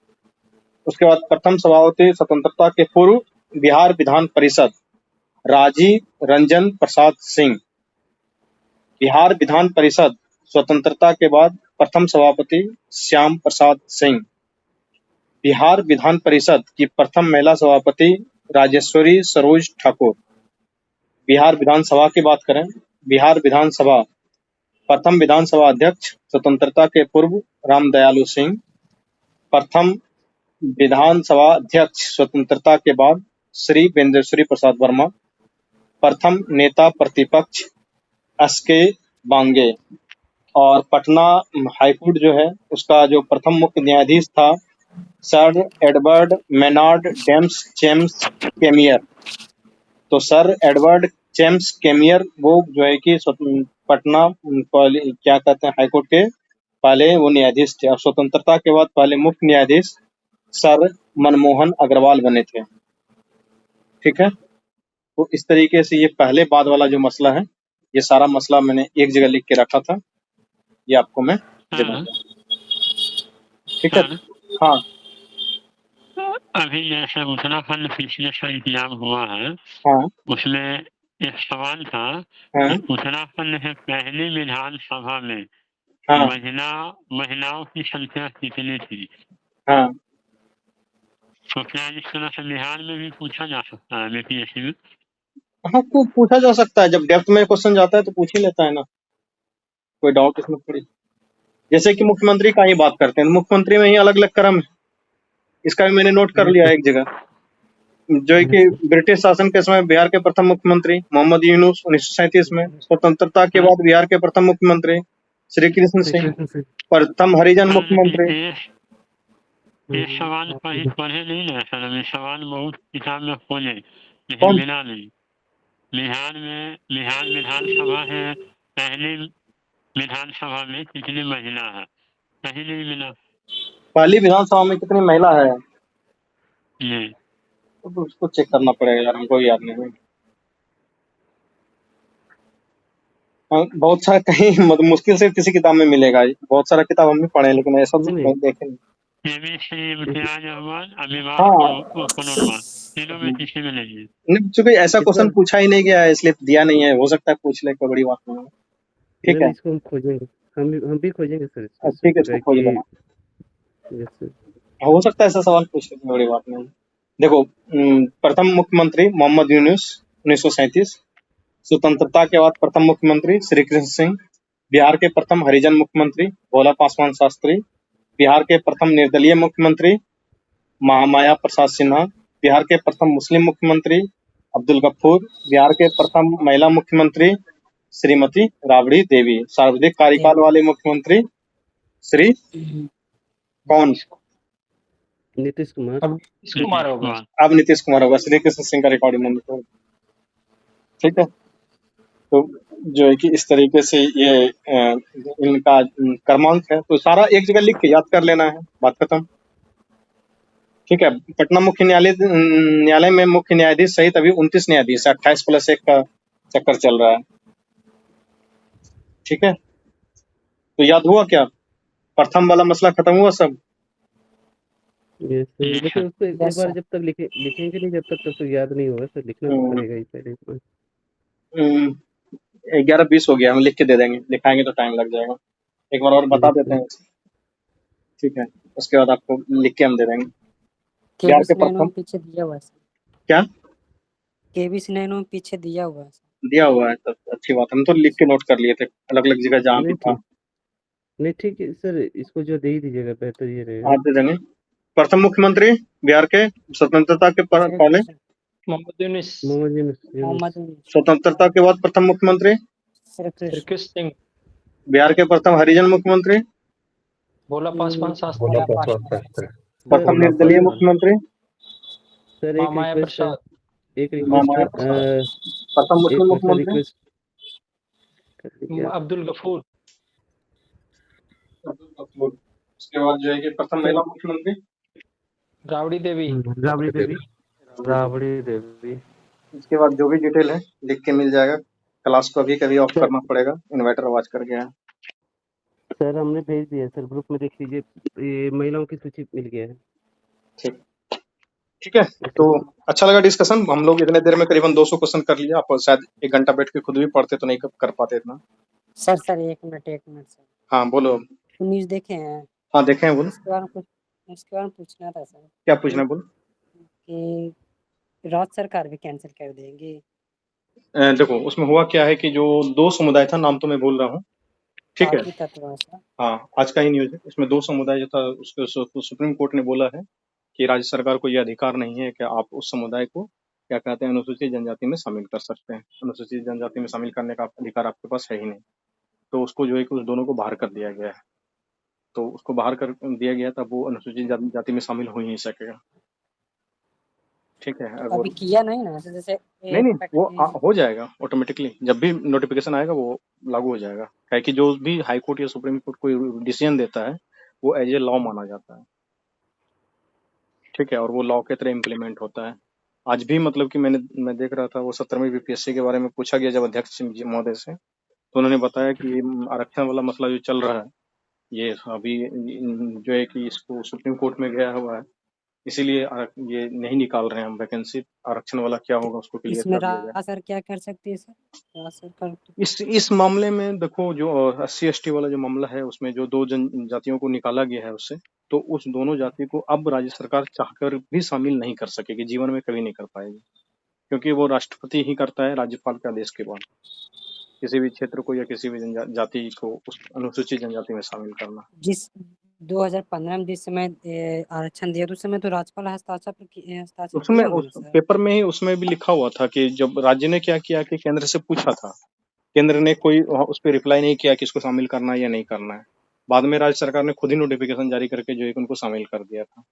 उसके बाद प्रथम सभापति स्वतंत्रता के पूर्व बिहार विधान परिषद राजीव रंजन प्रसाद सिंह। बिहार विधान परिषद स्वतंत्रता के बाद प्रथम सभापति श्याम प्रसाद सिंह। बिहार विधान परिषद की प्रथम महिला सभापति राजेश्वरी सरोज ठाकुर। बिहार विधानसभा की बात करें, बिहार विधानसभा प्रथम विधानसभा अध्यक्ष स्वतंत्रता के पूर्व रामदयालु सिंह। प्रथम विधानसभा अध्यक्ष स्वतंत्रता के बाद श्री बेंदेश्वरी प्रसाद वर्मा, प्रथम नेता प्रतिपक्ष एस.के. बांगे, और पटना हाईकोर्ट जो है उसका जो प्रथम मुख्य न्यायाधीश था सर एडवर्ड मेनार्ड जेम्स केमियर। तो सर एडवर्ड जेम्स केमियर वो जो है कि पटना क्या कहते हैं हाईकोर्ट के पहले वो न्यायाधीश थे, और स्वतंत्रता के बाद पहले मुख्य न्यायाधीश सर मनमोहन अग्रवाल बने थे। ठीक है, तो इस तरीके से ये पहले बाद वाला जो मसला है, ये सारा मसला मैंने एक जगह लिख के रखा था, ये आपको मैं दे हाँ, दूंगा। ठीक है, हाँ। हाँ अभी जैसे उत्तराखंड पिछले साल एग्जाम हुआ है, हाँ उसमें एक सवाल था हाँ कि उत्तराखंड से पहली विधानसभा में हाँ महिलाओं की संख्या कितनी थी? हाँ तो क्या इस तरह से बिहार में भी पूछा जा सकता है बीपीएससी में? हाँ, को पूछा जा सकता है, जब डेप्थ में क्वेश्चन जाता है तो पूछ ही लेता है ना, कोई डाउट इसमें थोड़ी। जैसे कि मुख्यमंत्री का ही बात करते हैं, मुख्यमंत्री में ही अलग अलग क्रम है, इसका भी मैंने नोट कर लिया है एक जगह। जो है कि ब्रिटिश शासन के समय बिहार के प्रथम मुख्यमंत्री मोहम्मद यूनुस 1937 में, स्वतंत्रता के बाद बिहार के प्रथम मुख्यमंत्री श्री कृष्ण सिंह, प्रथम हरिजन मुख्यमंत्री। ये सवाल पढ़े नहीं ना सर, अभी सवाल बहुत किताब में खोले लेकिन कौन? मिला नहीं। बिहार विधानसभा है, पहली विधानसभा में कितनी महिला है, कहीं नहीं मिला। पहली विधानसभा में कितनी महिला है ये तो उसको चेक करना पड़ेगा यार, हमको याद नहीं है। हाँ, बहुत सारा कहीं मुश्किल से किसी किताब में मिलेगा, बहुत सारा किताब हम भी पढ़े लेकिन ऐसा तो नहीं, देखे नहीं। इम्तियाज अहमद, अभिभाव हाँ कनोरमा, तीनों में किसी में नहीं है। नहीं, चूंकि ऐसा क्वेश्चन पूछा ही नहीं गया है इसलिए दिया नहीं है, हो सकता है पूछ ले, कोई बड़ी बात नहीं है। ठीक है, इसको हम खोजेंगे, हम भी खोजेंगे सर इसको। ठीक है, इसको खोज लेना। Yes sir. हो सकता है ऐसा सवाल पूछ ले, कोई बड़ी बात नहीं है। देखो, प्रथम मुख्यमंत्री मोहम्मद यूनुस 1937, स्वतंत्रता के बाद प्रथम मुख्यमंत्री श्री कृष्ण सिंह, बिहार के प्रथम हरिजन मुख्यमंत्री भोला पासवान शास्त्री, बिहार के प्रथम निर्दलीय मुख्यमंत्री महामाया प्रसाद सिन्हा, बिहार के प्रथम मुस्लिम मुख्यमंत्री अब्दुल गफूर, बिहार के प्रथम महिला मुख्यमंत्री श्रीमती राबड़ी देवी, सर्वाधिक कार्यकाल वाले मुख्यमंत्री श्री कौन? नीतीश कुमार। अब नीतीश कुमार होगा। अब नीतीश कुमार होगा, श्री कृष्ण सिंह का रिकॉर्डिंग नंबर होगा। ठीक है, तो जो है कि इस तरीके से ये इनका क्रमांक है, तो सारा एक जगह लिख के याद कर लेना है, बात खत्म। ठीक है, पटना मुख्य न्यायालय में मुख्य न्यायाधीश सहित अभी 29 न्यायाधीश, 28+1 का चक्कर चल रहा है। ठीक है, तो याद हुआ क्या, प्रथम वाला मसला खत्म हुआ सब? यस सर, लेकिन उसको एक बार जब तक लिखेंगे नहीं, जब तक तो याद नहीं होगा सर, लिखना तो पड़ेगा ही पहले। 11:20 हो गया, हम लिख के दे देंगे, लिखाएंगे तो टाइम लग जाएगा, एक बार और बता देते हैं। ठीक है, उसके बाद आपको लिख के हम दे देंगे। बिहार के प्रथम पीछे दिया हुआ है। क्या केबीसी नैनो में पीछे दिया हुआ है। दिया हुआ है, तब अच्छी बात, हम तो लिख के नोट कर लिए थे अलग अलग जगह जहाँ भी था। नहीं ठीक है सर, इसको जो दे ही दीजिएगा, बेहतर ये रहेगा। आप दे देंगे। प्रथम मुख्यमंत्री बिहार के स्वतंत्रता के पहले मोहम्मद यूनुस। स्वतंत्रता के बाद प्रथम मुख्यमंत्री श्री कृष्ण सिंह। बिहार के प्रथम हरिजन मुख्यमंत्री भोला पासवान शास्त्री। प्रथम निर्दलीय मुख्यमंत्री सर महामाया प्रसाद। एक रिक्वेस्ट, प्रथम मुस्लिम मुख्यमंत्री अब्दुल गफूर। उसके बाद जो है कि प्रथम महिला मुख्यमंत्री राबड़ी देवी। राबड़ी देवी। इसके बाद जो भी डिटेल है लिख के मिल जाएगा, क्लास को अभी कभी ऑफ करना पड़ेगा, इन्वर्टर आवाज कर गया है। सर हमने भेज दिया सर, ग्रुप में देख लीजिए, ये महिलाओं की सूची मिल गया है। ठीक है, तो अच्छा लगा डिस्कशन, हम लोग इतने देर में करीबन 200 क्वेश्चन कर लिया, आप शायद 1 घंटा बैठ के खुद भी पढ़ते तो नहीं कर पाते इतना। Sir 1 minute sir. हाँ बोलो। न्यूज़ देखे हैं? हाँ देखे हैं, बोलो। इसके बारे में पूछना था सर। क्या पूछना, बोलो। कि राज्य सरकार भी कैंसिल कर देंगे। देखो उसमें हुआ क्या है कि जो 2 समुदाय था, नाम तो मैं भूल रहा हूँ, ठीक है, हाँ आज का ही न्यूज है, इसमें 2 समुदाय जो था उसको सुप्रीम कोर्ट ने बोला है कि राज्य सरकार को यह अधिकार नहीं है कि आप उस समुदाय को क्या कहते हैं, अनुसूचित जनजाति में शामिल कर सकते हैं। अनुसूचित जनजाति में शामिल करने का अधिकार आपके पास है ही नहीं, तो उसको जो है कि उस दोनों को बाहर कर दिया गया है। तो उसको बाहर कर दिया गया, तब वो अनुसूचित जाति में शामिल हो ही नहीं सकेगा। ठीक है, तो अभी किया नहीं ना, जैसे नहीं वो हो जाएगा ऑटोमेटिकली, जब भी नोटिफिकेशन आएगा वो लागू हो जाएगा। क्या कि जो भी हाई कोर्ट या सुप्रीम कोर्ट कोई डिसीजन देता है वो एज ए लॉ माना जाता है। ठीक है, और वो लॉ के तरह इम्प्लीमेंट होता है। आज भी मतलब कि मैं देख रहा था, वो 17वीं बीपीएससी के बारे में पूछा गया जब अध्यक्ष जी महोदय से, तो उन्होंने बताया कि आरक्षण वाला मसला जो चल रहा है, ये अभी जो है कि इसको सुप्रीम कोर्ट में गया हुआ है, इसीलिए ये नहीं निकाल रहे हैं हम वैकेंसी। आरक्षण वाला क्या होगा उसको क्लियर इसमें कर दिया जाए। सर क्या कर सकती है सर, सर कर इस मामले में देखो, जो SC/ST वाला जो मामला है, उसमें जो 2 जनजातियों को निकाला गया है उससे, तो उस दोनों जाति को अब राज्य सरकार चाहकर भी शामिल नहीं कर सकेगी, जीवन में कभी नहीं कर पाएगी, क्योंकि वो राष्ट्रपति ही करता है राज्यपाल के आदेश के बाद किसी भी क्षेत्र को या किसी भी जाति को उस अनुसूचित जनजाति में शामिल करना। जिस 2015 में जिस समय आरक्षण दिया, उस समय तो राज्यपाल हस्ताक्षर उसमें उस पेपर में ही उसमें भी लिखा हुआ था कि जब राज्य ने क्या किया कि केंद्र से पूछा था, केंद्र ने कोई उस पर रिप्लाई नहीं किया कि इसको शामिल करना है या नहीं करना है। बाद में राज्य सरकार ने खुद ही नोटिफिकेशन जारी करके जो है उनको शामिल कर दिया था।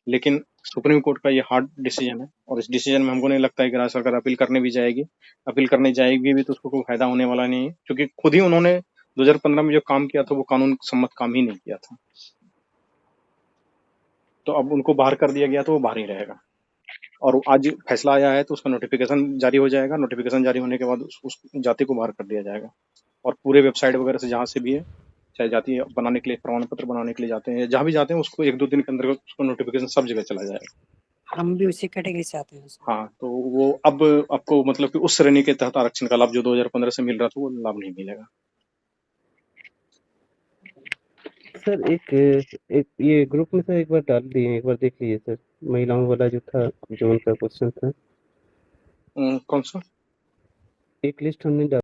लेकिन सुप्रीम कोर्ट का ये हार्ड डिसीजन है, और इस डिसीजन में हमको नहीं लगता है कि राज्य सरकार अपील करने भी जाएगी। अपील करने जाएगी भी तो उसको कोई फायदा होने वाला नहीं है, क्योंकि खुद ही उन्होंने 2015 में जो काम किया था वो कानून सम्मत काम ही नहीं किया था। तो अब उनको बाहर कर दिया गया तो वो बाहर ही रहेगा, और आज फैसला आया है तो उसका नोटिफिकेशन जारी हो जाएगा। नोटिफिकेशन जारी होने के बाद उस जाति को बाहर कर दिया जाएगा, और पूरे वेबसाइट वगैरह से जहाँ से भी है, चाहे जाति बनाने के लिए प्रमाण पत्र बनाने के लिए जाते हैं, जहाँ भी जाते हैं, उसको 1-2 दिन के अंदर उसको नोटिफिकेशन सब जगह चला जाएगा। हम भी उसी कैटेगरी से आते हैं। हाँ, तो वो अब आपको मतलब कि उस श्रेणी के तहत आरक्षण का लाभ जो 2015 से मिल रहा था वो लाभ नहीं मिलेगा। सर एक ये ग्रुप में सर एक बार डाल दिए, एक बार देख लीजिए सर, महिलाओं वाला जो था, जो उनका क्वेश्चन था। कौन सा? एक लिस्ट हमने